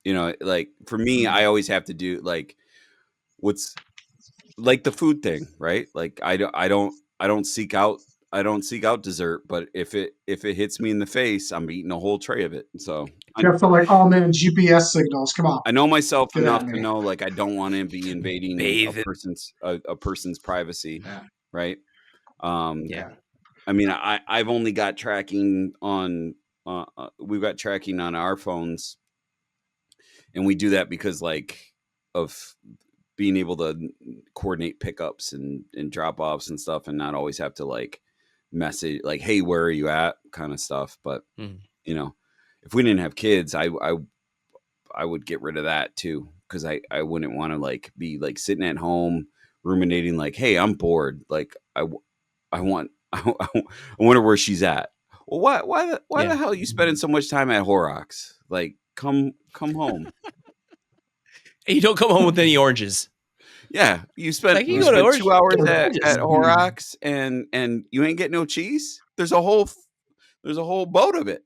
Speaker 3: You know, like for me, I
Speaker 2: Mm.
Speaker 3: always have to do like what's like the food thing, right? Like I don't seek out dessert, but if it hits me in the face, I'm eating a whole tray of it. So
Speaker 2: Jeff felt like, oh man, GPS signals. Come on,
Speaker 3: I know myself
Speaker 2: get
Speaker 3: enough
Speaker 2: at
Speaker 3: to
Speaker 2: me.
Speaker 3: know like I don't want to be invading
Speaker 1: Bathe it.
Speaker 3: a person's privacy,
Speaker 2: Yeah,
Speaker 3: right? Um,
Speaker 1: Yeah.
Speaker 2: yeah.
Speaker 3: I mean, I've only got tracking on we've got tracking on our phones, and we do that because like of being able to coordinate pickups and drop offs and stuff, and not always have to like message like, "Hey, where are you at?" kind of stuff. But
Speaker 1: Mm.
Speaker 3: you know, if we didn't have kids, I would get rid of that too because I wouldn't want to like be like sitting at home ruminating like, "Hey, I'm bored." Like I want I wonder where she's at. Well, why
Speaker 1: Yeah.
Speaker 3: the hell are you spending so much time at Horrocks? Like come home.
Speaker 1: And you don't come home with any oranges.
Speaker 3: Yeah,
Speaker 1: Like you
Speaker 3: you
Speaker 1: go to
Speaker 2: Right.
Speaker 3: spent
Speaker 1: orange,
Speaker 3: 2 hours
Speaker 1: get some
Speaker 3: at
Speaker 1: oranges.
Speaker 2: Indeed.
Speaker 3: Horrocks and you ain't get no cheese. There's a whole boat of it.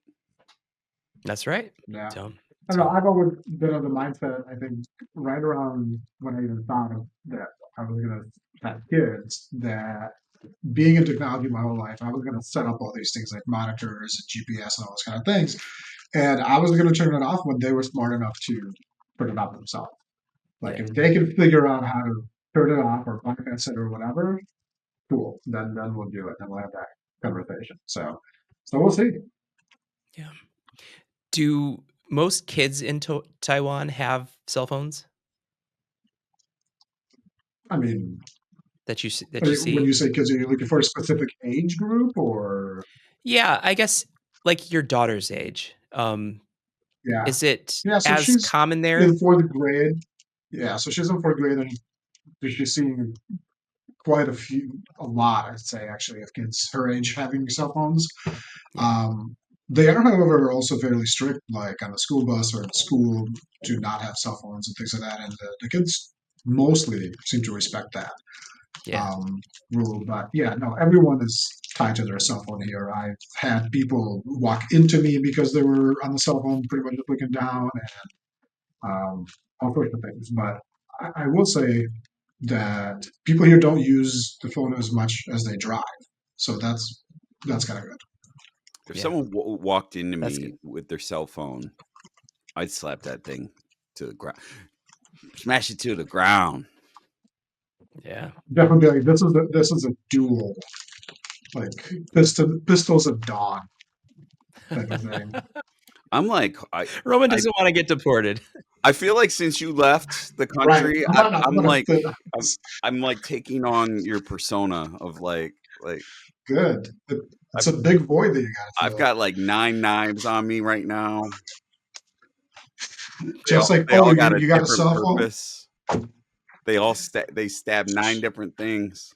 Speaker 1: That's right.
Speaker 2: Yeah.
Speaker 1: So
Speaker 2: I don't know.
Speaker 1: so
Speaker 2: I've always been of the mindset, I think, right around when I even thought of that I was going to have kids, that being in technology my whole life, I was going to set up all these things like monitors and GPS and all those kind of things. And I was going to turn it off when they were smart enough to turn it off themselves. Like
Speaker 1: yeah.
Speaker 2: if they can figure out how to turn it off or bypass it or whatever, cool. Then we'll do it. Then we'll have that conversation. So we'll see.
Speaker 1: Yeah. Do most kids in Taiwan have cell phones
Speaker 2: I mean,
Speaker 1: that you
Speaker 2: when
Speaker 1: see?
Speaker 2: you say kids, are you looking for a specific age group or?
Speaker 1: Yeah, I guess like your daughter's age.
Speaker 2: Yeah.
Speaker 1: Is it
Speaker 2: Yeah. So
Speaker 1: as
Speaker 2: she's
Speaker 1: common there?
Speaker 2: in fourth grade. Yeah. So she's in fourth grade and she's seeing quite a lot, I'd say, actually, of kids her age having cell phones.
Speaker 1: Yeah.
Speaker 2: Um, they are, however, also fairly strict, like on the school bus or at school, do not have cell phones and things like that. And the kids mostly seem to respect that
Speaker 1: Yeah.
Speaker 2: um, rule. But yeah, no, everyone is tied to their cell phone here. I've had people walk into me because they were on the cell phone, pretty much just looking down, and all sorts of things. But I will say that people here don't use the phone as much as they drive, so that's kind of good.
Speaker 3: If
Speaker 1: Yeah.
Speaker 3: someone walked into
Speaker 1: That's
Speaker 3: me
Speaker 1: good.
Speaker 3: with their cell phone, I'd slap that thing to the ground, smash it to the ground.
Speaker 1: Yeah.
Speaker 2: Definitely, like, this is a dual, like pistols at dawn type of thing.
Speaker 3: I'm like
Speaker 1: Roman
Speaker 3: I
Speaker 1: doesn't want to get deported.
Speaker 3: I feel like since you left the
Speaker 2: Right?
Speaker 3: country,
Speaker 2: I'm
Speaker 3: I'm
Speaker 2: gonna
Speaker 3: like
Speaker 2: fit.
Speaker 3: I'm, I'm like taking on your persona of like
Speaker 2: Good. It's
Speaker 3: I've
Speaker 2: a big void that you got to
Speaker 3: I've
Speaker 2: fill.
Speaker 3: got like 9 knives on me right now.
Speaker 2: Jeff's like,
Speaker 3: They
Speaker 2: oh,
Speaker 3: all
Speaker 2: you
Speaker 3: got a
Speaker 2: you got a
Speaker 3: different
Speaker 2: cell phone?
Speaker 3: purpose. They stab 9 different things.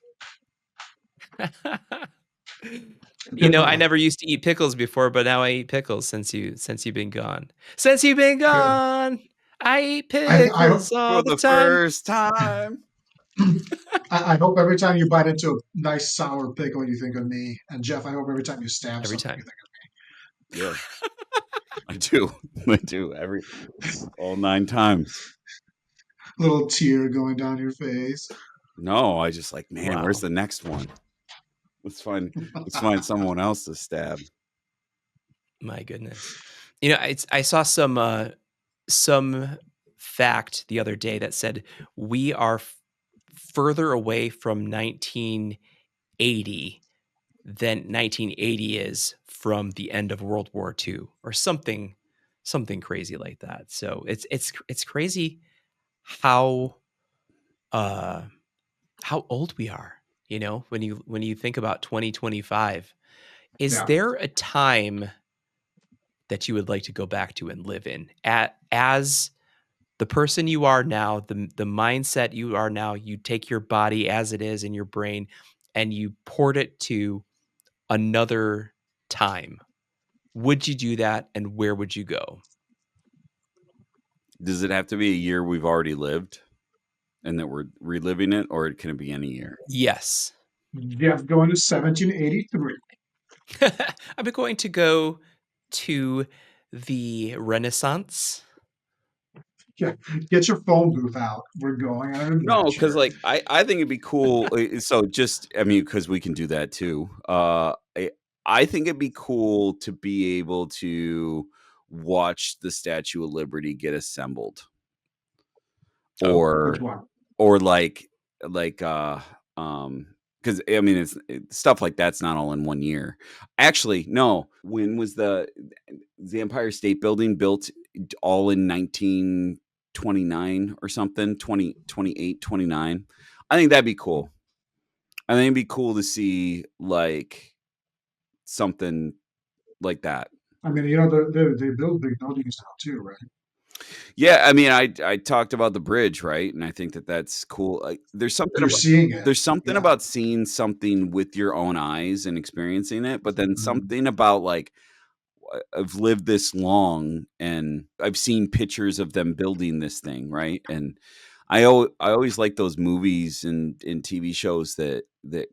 Speaker 1: I never used to eat pickles before, but now I eat pickles since you've been gone. Since you've been
Speaker 2: Good.
Speaker 1: gone, I eat
Speaker 2: I
Speaker 1: pickles all
Speaker 3: For
Speaker 1: the
Speaker 3: the
Speaker 1: time.
Speaker 3: first time.
Speaker 2: I hope every time you bite into a nice sour pickle, you think of me. And Jeff, I hope every time you stab
Speaker 1: Every
Speaker 2: something, you
Speaker 1: time.
Speaker 3: Yeah, I do. I do all 9 times.
Speaker 2: think little tear going down your face.
Speaker 3: No, I just like, man, where's
Speaker 1: Wow.
Speaker 3: the next one? Let's find someone else to stab.
Speaker 1: My goodness. I saw some fact the other day that said we are further away from 1980 than 1980 is from the end of World War II or something something crazy like that. So it's crazy how uh how old we are, when you think about 2025. Is
Speaker 2: Yeah.
Speaker 1: there a time that you would like to go back to and live in as the person you are now, the mindset you are now? You take your body as it is in your brain and you port it to another time. Would you do that, and where would you go?
Speaker 3: Does it have to be a year we've already lived and that we're reliving it, or can it be any year?
Speaker 1: Yes.
Speaker 2: Yeah, going to 1783.
Speaker 1: I'm going to go to the Renaissance.
Speaker 2: Yeah, get your phone booth out. We're going on an
Speaker 3: No, because
Speaker 2: adventure.
Speaker 3: like I think it'd be cool. So just I mean, because we can do that too. I think it'd be cool to be able to watch the Statue of Liberty get assembled,
Speaker 1: Oh,
Speaker 2: Which
Speaker 3: or
Speaker 2: one?
Speaker 3: or like um because I mean stuff like that's not all in one year. Actually, no. When was the Empire State Building built? All in 1929 or something, 2028, 29. I think that'd be cool. I think it'd be cool to see like something like that.
Speaker 2: I mean, they build big buildings now too, right?
Speaker 3: Yeah, I mean, I talked about the bridge, right? And I think that that's cool. Like,
Speaker 2: You're seeing it.
Speaker 3: there's something
Speaker 2: Yeah.
Speaker 3: about seeing something with your own eyes and experiencing it, but then
Speaker 2: Mhm.
Speaker 3: something about like I've lived this long and I've seen pictures of them building this thing, right? And I always like those movies and TV shows that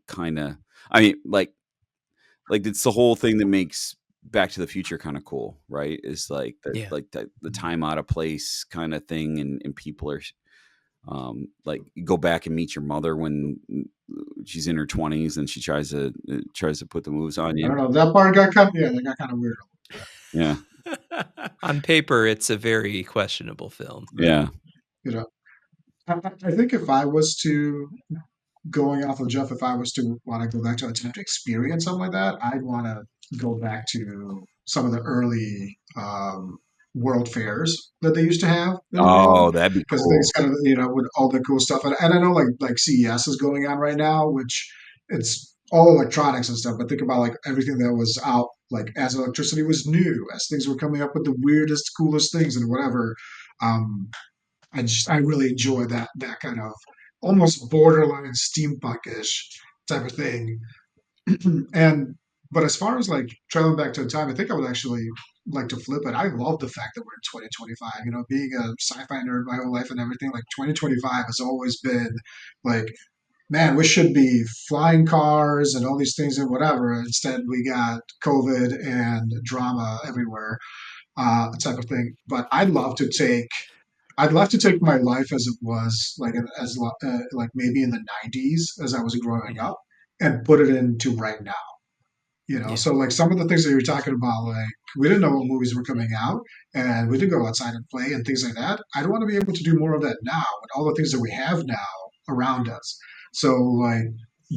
Speaker 3: kind of I mean like it's the whole thing that makes Back to the Future kind of cool, right? Is
Speaker 1: yeah.
Speaker 3: like the time out of place kind of thing, and people are like you go back and meet your mother when she's in her 20s and she tries to put the moves on
Speaker 2: I
Speaker 3: you.
Speaker 2: don't know. That part got kind. Yeah, that got kind of weird.
Speaker 3: Yeah,
Speaker 1: On paper, it's a very questionable film.
Speaker 3: yeah.
Speaker 2: You know, I think if I was to going off of Jeff, if I was to want to go back to a time to experience something like that, I'd want to go back to some of the early world fairs that they used to have in the world,
Speaker 3: Oh, that'd be
Speaker 2: because
Speaker 3: cool.
Speaker 2: things kind of with all the cool stuff, and I know like CES is going on right now, which it's all electronics and stuff. But think about like everything that was out like as electricity was new, as things were coming up with the weirdest, coolest things and whatever. Um, I really enjoy that kind of almost borderline steampunkish type of thing. And but as far as like traveling back to a time, I think I would actually like to flip it. I love the fact that we're in 2025. Being a sci-fi nerd my whole life and everything, like 2025 has always been like, man, we should be flying cars and all these things and whatever. Instead, we got COVID and drama everywhere, type of thing. But I'd love to take my life as it was, like like maybe in the '90s as I was growing
Speaker 1: Mhm.
Speaker 2: up, and put it into right now.
Speaker 1: Yeah.
Speaker 2: So like some of the things that you're talking about, like we didn't know what movies were coming out, and we did go outside and play and things like that. I'd want to be able to do more of that now with all the things that we have now around us. So like,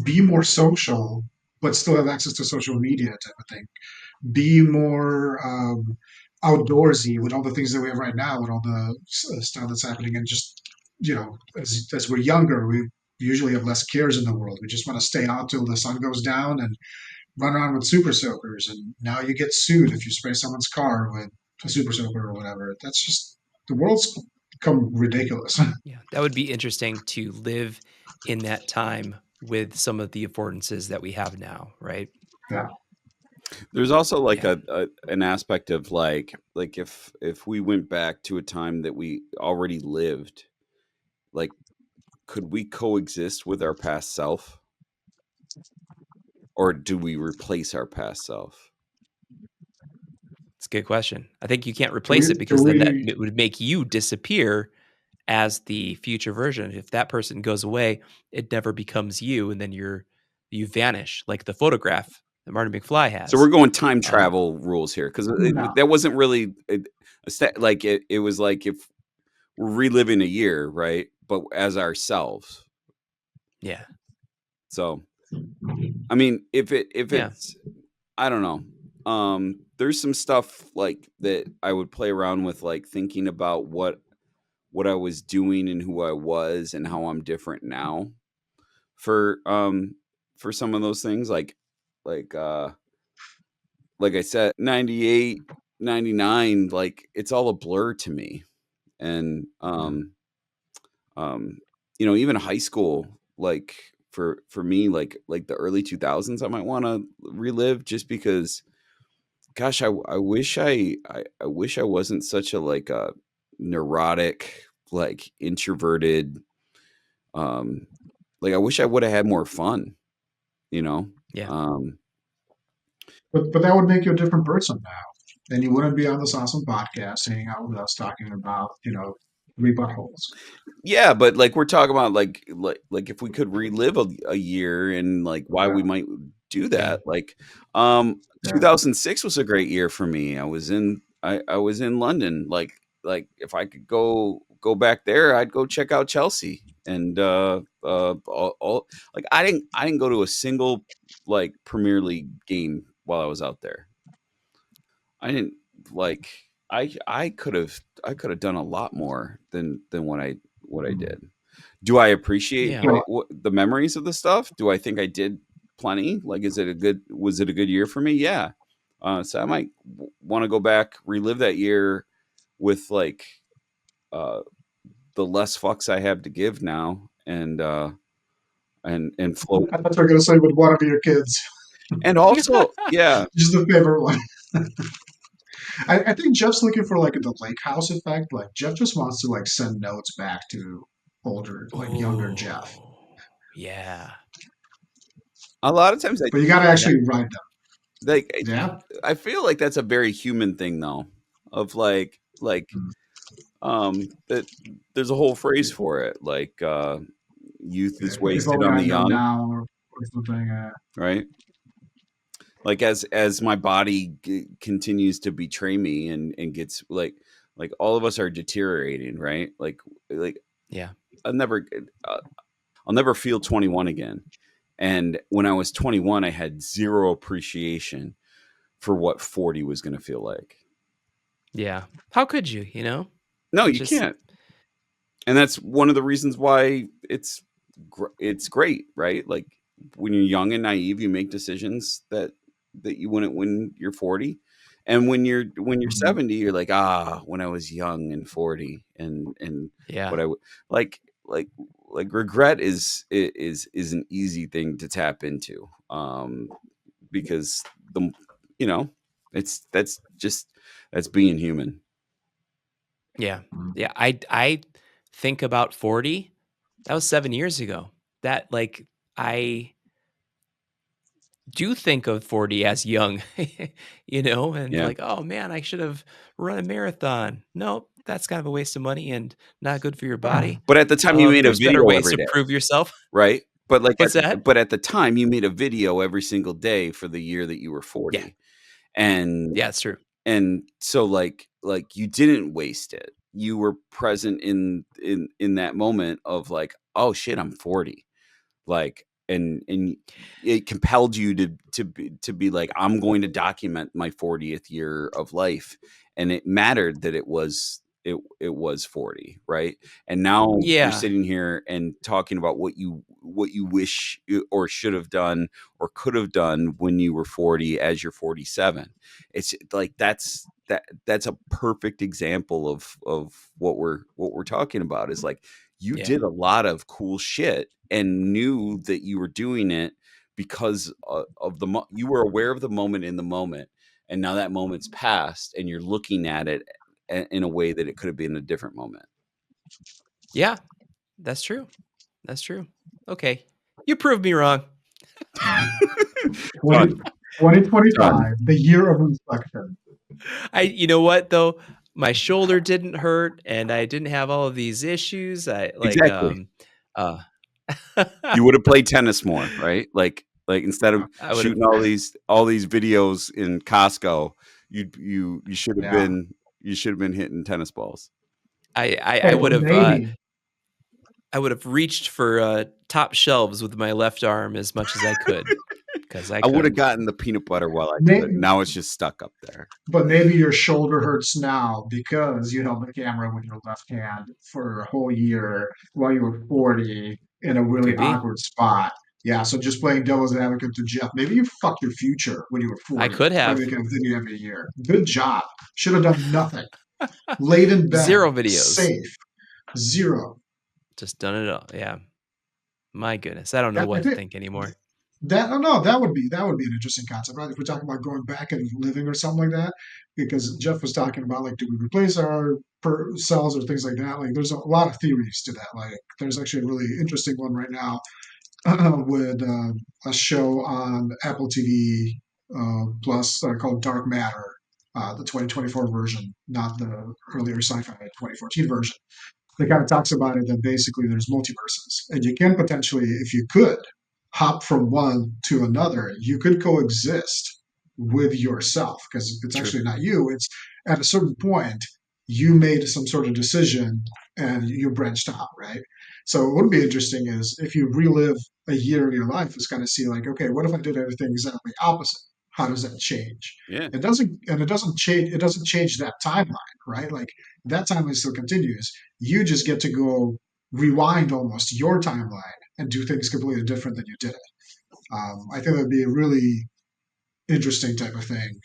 Speaker 2: be more social, but still have access to social media type of thing. Be more outdoorsy with all the things that we have right now, with all the stuff that's happening, and just as we're younger, we usually have less cares in the world. We just want to stay out till the sun goes down and run around with super soakers. And now you get sued if you spray someone's car with a super soaker or whatever. That's just the world's become ridiculous.
Speaker 1: Yeah. That would be interesting to live in that time with some of the affordances that we have now, right?
Speaker 2: Yeah.
Speaker 3: There's also like
Speaker 1: Yeah.
Speaker 3: an aspect of like if we went back to a time that we already lived, like could we coexist with our past self, or do we replace our past self?
Speaker 1: It's a good question. I think you can't
Speaker 2: Can we?
Speaker 1: replace it
Speaker 2: Can
Speaker 1: because then that
Speaker 2: we?
Speaker 1: it would make you disappear as the future version. If that person goes away, it never becomes you, and then you vanish like the photograph that Marty McFly
Speaker 3: So we're
Speaker 1: has.
Speaker 3: going time
Speaker 1: Um,
Speaker 3: travel rules here because
Speaker 2: No.
Speaker 3: that wasn't really like it was like if we're reliving a year, right? But as ourselves.
Speaker 1: yeah,
Speaker 3: So I mean, if
Speaker 1: yeah,
Speaker 3: it's I don't know. there's some stuff like that I would play around with, like thinking about what I was doing and who I was and how I'm different now for some of those things, like like I said, 98, 99, like it's all a blur to me. And um even high school, like for me, like the early 2000s I might want to relive, just because gosh, I wish I wish I wasn't such a like a neurotic, like introverted, um like I wish I would have had more fun, you know.
Speaker 1: Yeah.
Speaker 3: um
Speaker 2: But that would make you a different person now. And you wouldn't be on this awesome podcast hanging out with us talking about, three buttholes.
Speaker 3: Yeah, but like we're talking about like if we could relive a year and like why
Speaker 2: Yeah.
Speaker 3: we might do
Speaker 1: Yeah.
Speaker 3: that. Like
Speaker 2: Yeah.
Speaker 3: 2006 was a great year for me. I was in London. Like if I could go back there, I'd go check out Chelsea. And all like I didn't go to a single like Premier League game while I was out there. I didn't like I could have done a lot more than what I
Speaker 2: Mm.
Speaker 3: did. Do I appreciate
Speaker 1: Yeah.
Speaker 2: Well,
Speaker 3: the memories of the stuff? Do I think I did plenty? Like, was it a good year for me? Yeah. So I might want to go back, relive that year with like uh, the less fucks I have to give now, and float.
Speaker 2: I thought you were going to say with one of your kids,
Speaker 3: And also, yeah,
Speaker 2: just the favorite one. I think Jeff's looking for like the lake house effect. Like Jeff just wants to like send notes back to older, like younger Jeff.
Speaker 1: Oh, yeah.
Speaker 3: a lot of times I
Speaker 2: But you
Speaker 3: do
Speaker 2: got to
Speaker 3: that.
Speaker 1: That,
Speaker 2: actually write them.
Speaker 3: Like,
Speaker 2: Yeah.
Speaker 3: I feel like that's a very human thing, though, of like
Speaker 2: Mm.
Speaker 3: that there's a whole phrase for it, like youth is
Speaker 2: If
Speaker 3: wasted
Speaker 2: only
Speaker 3: on
Speaker 2: I
Speaker 3: the
Speaker 2: know
Speaker 3: young,
Speaker 2: now, or something.
Speaker 3: right? Like as my body continues to betray me and gets like all of us are deteriorating, right? Like
Speaker 1: yeah.
Speaker 3: I'll never uh, I'll never feel 21 again. And when I was 21, I had zero appreciation for what 40 was going to feel like.
Speaker 1: Yeah. How could you, you know?
Speaker 3: No,
Speaker 1: It
Speaker 3: you
Speaker 1: just
Speaker 3: can't. And that's one of the reasons why it's great, right? Like when you're young and naive, you make decisions that you wouldn't when you're 40. And when you're
Speaker 2: Mhm.
Speaker 3: 70, you're like, when I was young and 40, and
Speaker 1: yeah.
Speaker 3: what I would like like regret is an easy thing to tap into, because the you know it's that's being human.
Speaker 1: Yeah.
Speaker 2: Mhm.
Speaker 1: Yeah. I think about 40. That was 7 years ago. That like I do think of 40 as young, and
Speaker 3: Yeah.
Speaker 1: like, oh man, I should have run a marathon. Nope, that's kind of a waste of money and not good for your
Speaker 2: Yeah.
Speaker 1: body.
Speaker 3: But at the time you made a
Speaker 1: There's better
Speaker 3: video
Speaker 1: ways
Speaker 3: every
Speaker 1: to
Speaker 3: day.
Speaker 1: prove yourself.
Speaker 3: Right? But like
Speaker 1: What's that?
Speaker 3: but at the time you made a video every single day for the year that you were
Speaker 1: Yeah.
Speaker 3: 40. And
Speaker 1: Yeah, it's true.
Speaker 3: so like you didn't waste it. You were present in that moment of like, oh shit, I'm 40. Like and it compelled you to be like, I'm going to document my 40th year of life. And it mattered that it was 40, right? And now you're
Speaker 1: Yeah.
Speaker 3: sitting here and talking about what you wish or should have done or could have done when you were 40 as you're 47. It's like that's a perfect example of what we're talking about, is like you
Speaker 1: Yeah.
Speaker 3: did a lot of cool shit and knew that you were doing it because of you were aware of the moment in the moment, and now that moment's passed and you're looking at it in a way that it could have been a different moment.
Speaker 1: Yeah. That's true. That's true. Okay. You proved me wrong.
Speaker 2: 20,
Speaker 3: Done. Done.
Speaker 2: 2025, the year of reflection.
Speaker 1: You know what though? My shoulder didn't hurt and I didn't have all of these issues. I like
Speaker 3: Exactly.
Speaker 1: uh
Speaker 3: You would have played tennis more, right? Like instead of
Speaker 1: I would have
Speaker 3: shooting all these videos in Costco, you
Speaker 2: Yeah.
Speaker 3: should have been hitting tennis balls.
Speaker 1: I
Speaker 2: Hey,
Speaker 1: would have
Speaker 2: maybe.
Speaker 1: I would have reached for top shelves with my left arm as much as I could because
Speaker 3: I would have
Speaker 1: could.
Speaker 3: gotten the peanut butter while I
Speaker 2: May-
Speaker 3: could. Now it's just stuck up there.
Speaker 2: But maybe your shoulder hurts now because you held the camera with your left hand for a whole year while you were 40 in a really
Speaker 1: Could be.
Speaker 2: awkward spot. Yeah, so just playing devil's advocate to Jeff. Maybe you fucked your future when you were
Speaker 1: I
Speaker 2: 40
Speaker 1: could
Speaker 2: by
Speaker 1: have
Speaker 2: making a video every year. Good job. Should have done nothing. Laid in bed,
Speaker 1: 0 videos.
Speaker 2: safe, zero.
Speaker 1: Just done it all. Yeah. My goodness, I don't know
Speaker 2: I
Speaker 1: what to
Speaker 2: think
Speaker 1: think anymore.
Speaker 2: that would be an interesting concept, right? If we're talking about going back and living or something like that, because Jeff was talking about like, do we replace our cells or things like that? Like, there's a lot of theories to that. Like, there's actually a really interesting one right now with a show on Apple TV Plus called Dark Matter, the 2024 version, not the earlier sci-fi 2014 version. That kind of talks about it that basically there's multiverses, and you can potentially, if you could, hop from one to another. You could coexist with yourself because it's
Speaker 1: True.
Speaker 2: actually not you. It's at a certain point you made some sort of decision and you branched out, right? So what would be interesting is if you relive a year of your life, is kind of see like, okay, what if I did everything exactly opposite? How does that change?
Speaker 3: Yeah.
Speaker 2: It doesn't change. It doesn't change that timeline, right? Like that timeline still continues. You just get to go rewind almost your timeline and do things completely different than you did it. I think that'd be a really interesting type of thing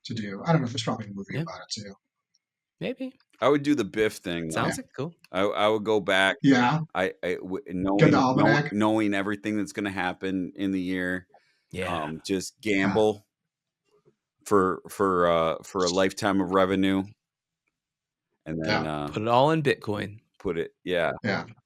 Speaker 2: to do. I don't know if there's probably a movie
Speaker 1: Yeah.
Speaker 2: about it too.
Speaker 1: Maybe.
Speaker 3: I would do the Biff thing.
Speaker 1: Sounds like cool.
Speaker 3: I would go back.
Speaker 2: Yeah,
Speaker 3: Knowing everything that's going to happen in the year.
Speaker 1: Yeah.
Speaker 3: Just gamble for a lifetime of revenue, and then
Speaker 1: put it all in Bitcoin.
Speaker 3: Put it, yeah.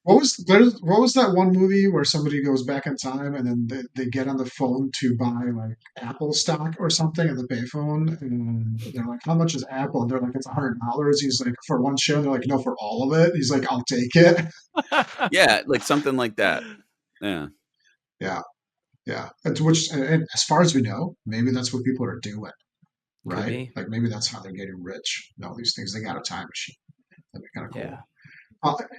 Speaker 2: What was that one movie where somebody goes back in time and then they get on the phone to buy like Apple stock or something at the payphone, and they're like, "How much is Apple?" And they're like, "It's $100." He's like, "For one share?" They're like, "No, for all of it." He's like, "I'll take it."
Speaker 3: Yeah, like something like that. Yeah.
Speaker 2: And as far as we know, maybe that's what people are doing, right?
Speaker 1: Be.
Speaker 2: Like maybe that's how they're getting rich. All these things, they got a time machine. That'd be kind of cool.
Speaker 1: Yeah.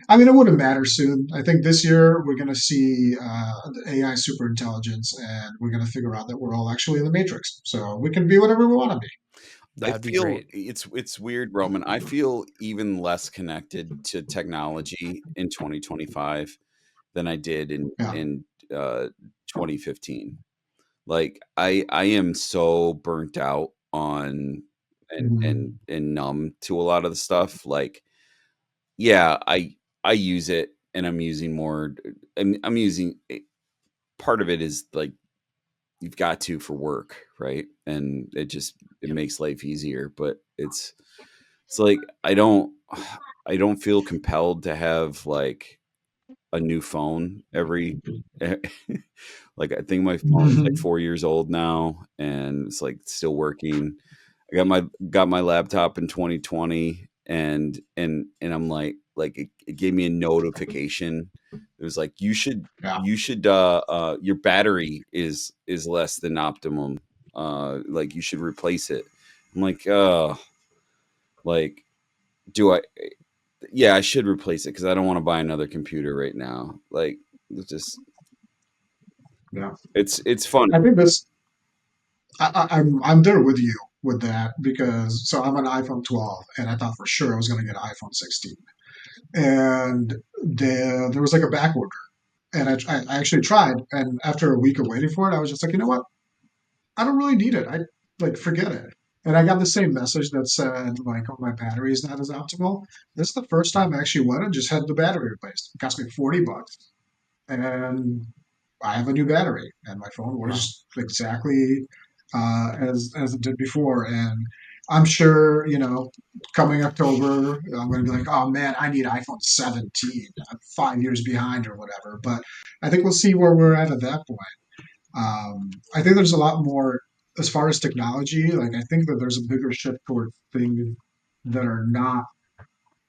Speaker 2: I mean, it wouldn't matter soon. I think this year we're going to see the AI super intelligence, and we're going to figure out that we're all actually in the matrix. So we can be whatever we want to be.
Speaker 1: That'd be great.
Speaker 3: It's weird, Roman. I feel even less connected to technology in 2025 than I did in 2015. Like I am so burnt out on and numb to a lot of the stuff. Like, yeah, I use it, and I'm using more. I'm using part of it is like you've got to for work, right? And it makes life easier. But it's like I don't feel compelled to have like a new phone every. Like I think my phone's like 4 years old now, and it's like still working. I got my laptop in 2020, and I'm like it gave me a notification. It was like you should your battery is less than optimum. Like you should replace it. I'm like, like do I? Yeah, I should replace it because I don't want to buy another computer right now. Like it's just it's fun.
Speaker 2: I think this. I'm there with you with that because I'm an iPhone 12, and I thought for sure I was going to get an iPhone 16, and there was like a back order, and I actually tried, and after a week of waiting for it, I was just like, you know what? I don't really need it. I like forget it. And I got the same message that said like, "Oh, my battery is not as optimal." This is the first time I actually went and just had the battery replaced. It cost me $40, and I have a new battery, and my phone works exactly as it did before. And I'm sure coming October, I'm going to be like, "Oh man, I need iPhone 17. I'm 5 years behind or whatever." But I think we'll see where we're at that point. I think there's a lot more as far as technology. Like I think that there's a bigger shift towards things that are not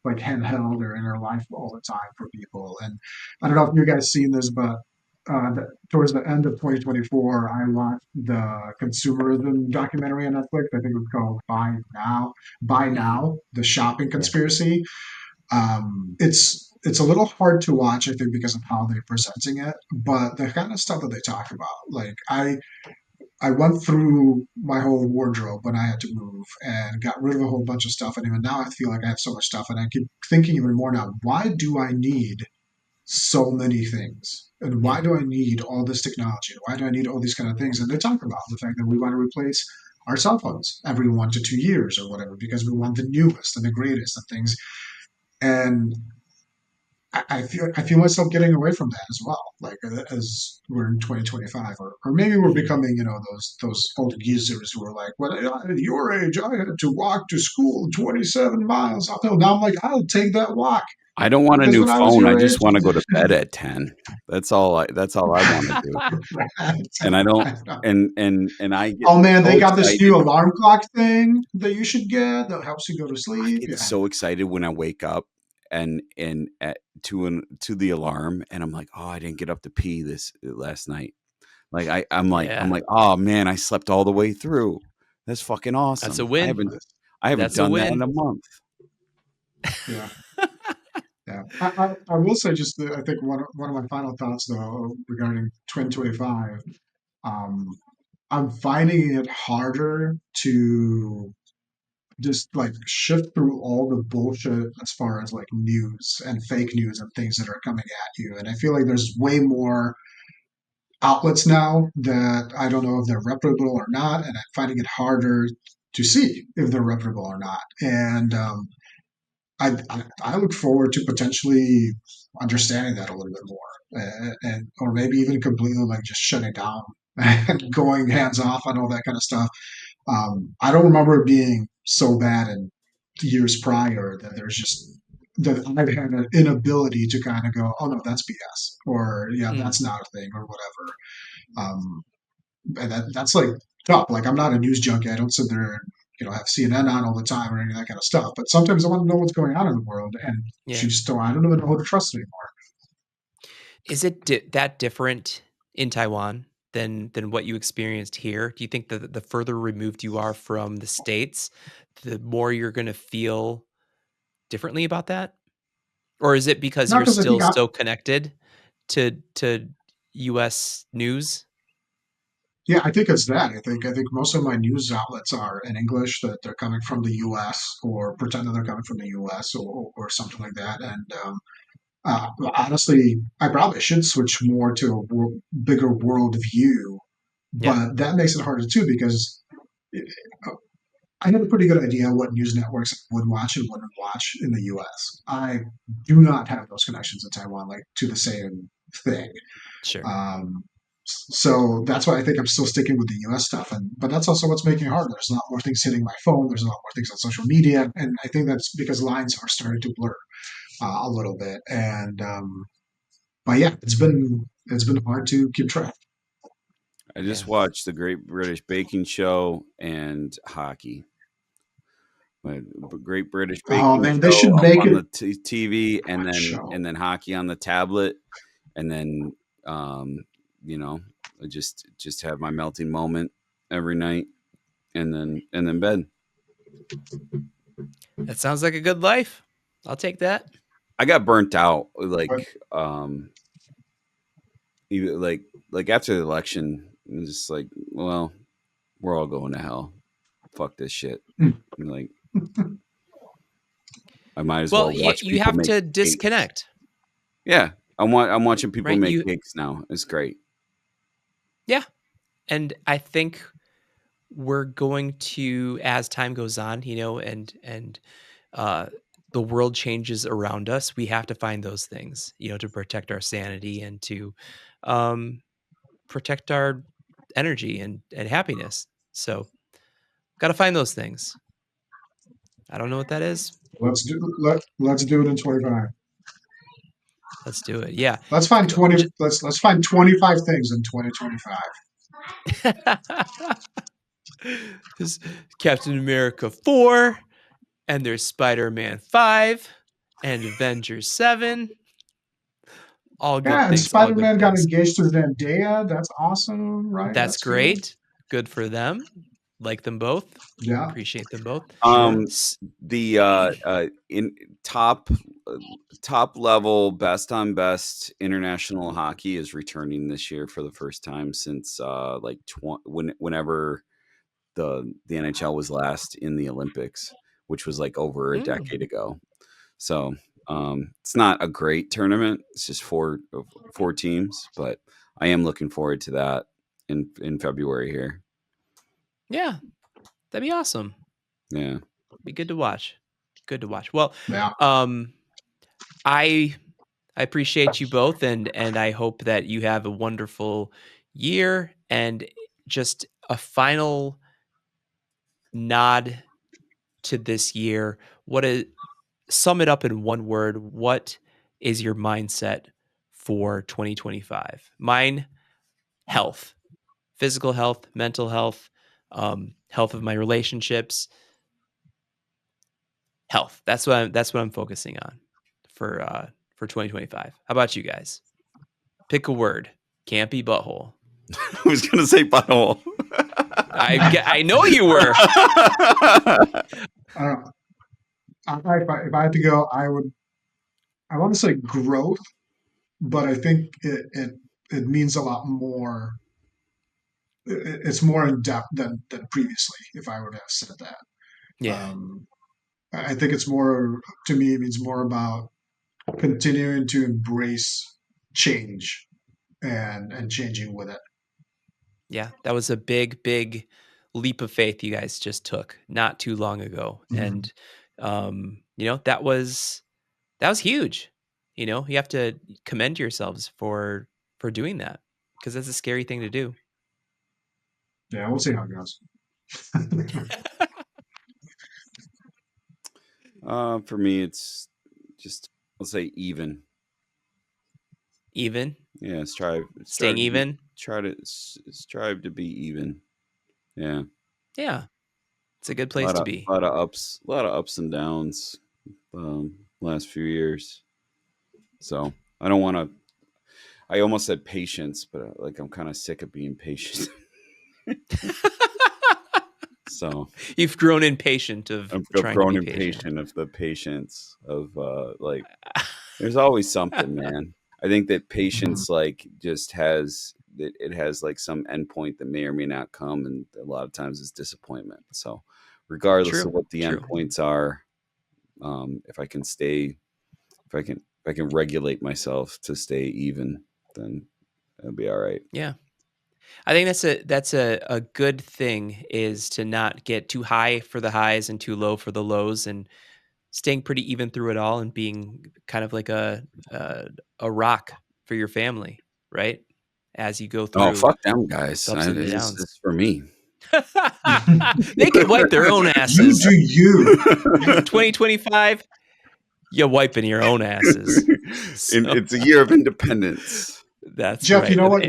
Speaker 2: like handheld or in our life all the time for people. And I don't know if you guys seen this, but towards the end of 2024, I watched the consumerism documentary on Netflix. I think it was called Buy Now, the shopping conspiracy. It's it's a little hard to watch, I think, because of how they're presenting it. But the kind of stuff that they talk about, like I went through my whole wardrobe when I had to move and got rid of a whole bunch of stuff. And even now, I feel like I have so much stuff, and I keep thinking even more now. Why do I need so many things? And why
Speaker 1: Yeah.
Speaker 2: do I need all this technology? Why do I need all these kind of things? And they talk about the fact that we want to replace our cell phones every 1 to 2 years or whatever because we want the newest and the greatest and things. And I feel myself getting away from that as well. Like as we're in 2025, or maybe we're
Speaker 1: Mhm.
Speaker 2: becoming those old geezers who are like, well, at your age, I had to walk to school 27 miles uphill. Now I'm like, I'll take that walk
Speaker 3: I don't want a
Speaker 2: because
Speaker 3: new
Speaker 2: when I was
Speaker 3: phone. I
Speaker 2: your
Speaker 3: just
Speaker 2: age,
Speaker 3: want to go to bed at 10. That's all I want to do. And I don't and I get
Speaker 2: oh man,
Speaker 3: so
Speaker 2: they got this new
Speaker 3: excited.
Speaker 2: alarm clock thing that you should get that helps you go to
Speaker 3: I
Speaker 2: sleep.
Speaker 3: get
Speaker 2: Yeah,
Speaker 3: so excited when I wake up to the alarm and I'm like, "Oh, I didn't get up to pee this last night." Like I'm
Speaker 1: Yeah.
Speaker 3: like, "Oh man, I slept all the way through. That's fucking
Speaker 1: That's a
Speaker 3: awesome." I
Speaker 1: win.
Speaker 3: haven't I haven't
Speaker 1: That's a
Speaker 3: done that in
Speaker 1: win.
Speaker 3: a month.
Speaker 2: yeah. Yeah, I will say just I think one of my final thoughts though regarding 2025, um, I'm finding it harder to just like shift through all the bullshit as far as like news and fake news and things that are coming at you, and I feel like there's way more outlets now that I don't know if they're reputable or not, and I'm finding it harder to see if they're reputable or not, and I look forward to potentially understanding that a little bit more, and or maybe even completely like just shutting down and going hands off on all that kind of stuff. I don't remember it being so bad in years prior that there's just that I've had an inability to kind of go, oh no, that's BS, or yeah,
Speaker 1: Mm,
Speaker 2: that's not a thing, or whatever. And that's like tough. Like I'm not a news junkie. I don't sit there and have CNN on all the time or any of that kind of stuff. But sometimes I want to know what's going on in the world, and
Speaker 1: yeah.
Speaker 2: you just don't. I don't even know who to trust anymore.
Speaker 1: Is it that different in Taiwan than what you experienced here? Do you think that the further removed you are from the States, the more you're going to feel differently about that? Or is it because
Speaker 2: Not
Speaker 1: you're
Speaker 2: because I
Speaker 1: still
Speaker 2: think
Speaker 1: so connected to US news?
Speaker 2: yeah, I think it's that. I think most of my news outlets are in English that they're coming from the U.S. or pretend that they're coming from the U.S. or something like that. And honestly, I probably should switch more to a bigger world view,
Speaker 1: Yeah,
Speaker 2: but that makes it harder too because I have a pretty good idea what news networks I would watch and wouldn't watch in the U.S. I do not have those connections in Taiwan, like to the same thing.
Speaker 1: sure.
Speaker 2: Um, so that's why I think I'm still sticking with the U.S. stuff, and but that's also what's making it hard. There's a lot more things hitting my phone. There's a lot more things on social media, and I think that's because lines are starting to blur a little bit. And but yeah, it's been hard to keep track.
Speaker 3: I
Speaker 1: Yeah.
Speaker 3: just watched the Great British Baking Show and hockey. My Great British
Speaker 2: Oh
Speaker 3: Baking
Speaker 2: man, they
Speaker 3: Show
Speaker 2: should
Speaker 3: up
Speaker 2: make
Speaker 3: on
Speaker 2: it
Speaker 3: the TV, and
Speaker 2: a
Speaker 3: then
Speaker 2: show.
Speaker 3: hockey on the tablet, and then you know, I just have my melting moment every night, and then bed.
Speaker 1: That sounds like a good life. I'll take that.
Speaker 3: I got burnt out
Speaker 2: But
Speaker 3: even like after the election, I'm just like, well, we're all going to hell. Fuck this shit. I'm like, I might as
Speaker 1: Well,
Speaker 3: well
Speaker 1: you
Speaker 3: watch
Speaker 1: you
Speaker 3: people
Speaker 1: have
Speaker 3: make
Speaker 1: to
Speaker 3: cakes.
Speaker 1: disconnect,
Speaker 3: Yeah, I'm watching people
Speaker 1: right?
Speaker 3: make cakes now. It's great.
Speaker 1: Yeah. And I think we're going to, as time goes on, and uh the world changes around us, we have to find those things, to protect our sanity and to um protect our energy and happiness. So, got to find those things. I don't know what that is.
Speaker 2: let's do it in 25.
Speaker 1: Let's do it. Yeah.
Speaker 2: Let's find
Speaker 1: Go-
Speaker 2: 20.
Speaker 1: j-
Speaker 2: Let's find 25 things in 2025.
Speaker 1: There's Captain America 4, and there's Spider-Man 5 and Avengers 7. All good
Speaker 2: Yeah, and
Speaker 1: things, all good
Speaker 2: Spider-Man got
Speaker 1: things.
Speaker 2: engaged to Zendaya. That's awesome, right?
Speaker 1: That's
Speaker 2: That's good.
Speaker 1: great. Good for them. Like them both.
Speaker 2: Yeah,
Speaker 1: Appreciate them both.
Speaker 2: sure.
Speaker 3: Um,
Speaker 1: S-
Speaker 3: the in top top level, best on best international hockey is returning this year for the first time since whenever the NHL was last in the Olympics, which was like over a decade ago. So it's not a great tournament. It's just four teams, but I am looking forward to that in February here.
Speaker 1: Yeah, that'd be awesome.
Speaker 3: Yeah,
Speaker 1: be good to watch. Good to watch. Well,
Speaker 2: Yeah.
Speaker 1: I appreciate you both, and I hope that you have a wonderful year. And just a final nod to this year. Sum it up in one word? What is your mindset for 2025? Mine, health, physical health, mental health, health of my relationships. Health. That's what I'm focusing on for 2025. How about you guys? Pick a word. Can't be butthole.
Speaker 3: I was gonna say butthole.
Speaker 1: I know you were.
Speaker 2: If I had to go, I want to say growth, but I think it means a lot more. It's more in depth than previously. If I were to have said that,
Speaker 1: Yeah.
Speaker 2: I think it's more, to me, it means more about continuing to embrace change and changing with it.
Speaker 1: Yeah, that was a big leap of faith you guys just took not too long ago.
Speaker 2: Mhm.
Speaker 1: And that was huge. You have to commend yourselves for doing that, because that's a scary thing to do.
Speaker 2: Yeah, we'll see how it goes.
Speaker 3: For me, it's just, I'll say even.
Speaker 1: Even
Speaker 3: Yeah, strive
Speaker 1: staying
Speaker 3: to
Speaker 1: even.
Speaker 3: strive to be even. Yeah.
Speaker 1: Yeah, it's a good place to be.
Speaker 3: A lot of ups and downs. Last few years. So I don't want to. I almost said patience, but like I'm kind of sick of being patient. So
Speaker 1: You've grown impatient of
Speaker 3: I've
Speaker 1: trying
Speaker 3: grown
Speaker 1: to be
Speaker 3: impatient
Speaker 1: patient.
Speaker 3: of the patience of like. There's always something, man. I think that patience like just has it has like some endpoint that may or may not come, and a lot of times it's disappointment. So regardless of what the endpoints are, if I can stay, if I can regulate myself to stay even, then it'll be all right.
Speaker 1: Yeah. I think that's a good thing, is to not get too high for the highs and too low for the lows, and staying pretty even through it all, and being kind of like a rock for your family, right? As you go
Speaker 3: Oh,
Speaker 1: through
Speaker 3: fuck them guys.
Speaker 1: the ups and the
Speaker 3: This
Speaker 1: downs.
Speaker 3: is for me.
Speaker 1: They can wipe their own
Speaker 2: You
Speaker 1: asses.
Speaker 2: do you.
Speaker 1: 2025, you're wiping your own asses. So,
Speaker 3: It's a year of independence.
Speaker 1: that's
Speaker 2: Jeff,
Speaker 1: right.
Speaker 2: you know what?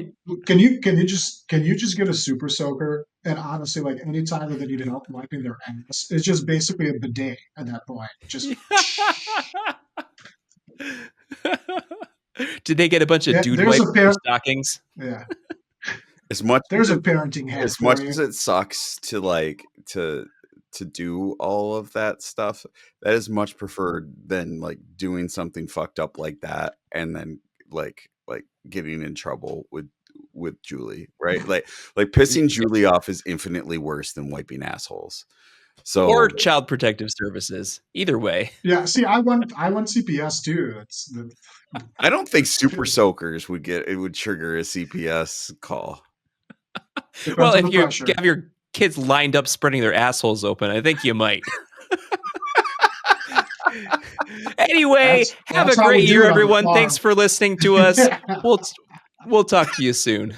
Speaker 2: Can you just get a super soaker? And honestly, like anytime that they need help wiping their ass, it's just basically a bidet at that point. Just
Speaker 1: Did they get a bunch of dude
Speaker 2: there's
Speaker 1: wipes
Speaker 2: a
Speaker 1: for
Speaker 2: pair.
Speaker 1: stockings?
Speaker 2: Yeah,
Speaker 3: As much
Speaker 2: there's a parenting hack
Speaker 3: as
Speaker 2: for
Speaker 3: much
Speaker 2: you.
Speaker 3: as it sucks to like to do all of that stuff, that is much preferred than like doing something fucked up like that and then like getting in trouble with Julie, right? Like pissing Julie off is infinitely worse than wiping assholes. So
Speaker 1: Or Child Protective Services. Either way.
Speaker 2: Yeah, see, I want CPS too.
Speaker 3: I don't think super soakers would trigger a CPS call.
Speaker 1: Well,
Speaker 2: Depends on
Speaker 1: if
Speaker 2: the
Speaker 1: you
Speaker 2: pressure.
Speaker 1: have your kids lined up spreading their assholes open, I think you might. Anyway, have a
Speaker 2: That's how we
Speaker 1: great
Speaker 2: do
Speaker 1: year,
Speaker 2: it on the
Speaker 1: everyone.
Speaker 2: farm.
Speaker 1: Thanks for listening to us. We'll talk to you soon.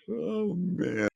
Speaker 3: Oh man.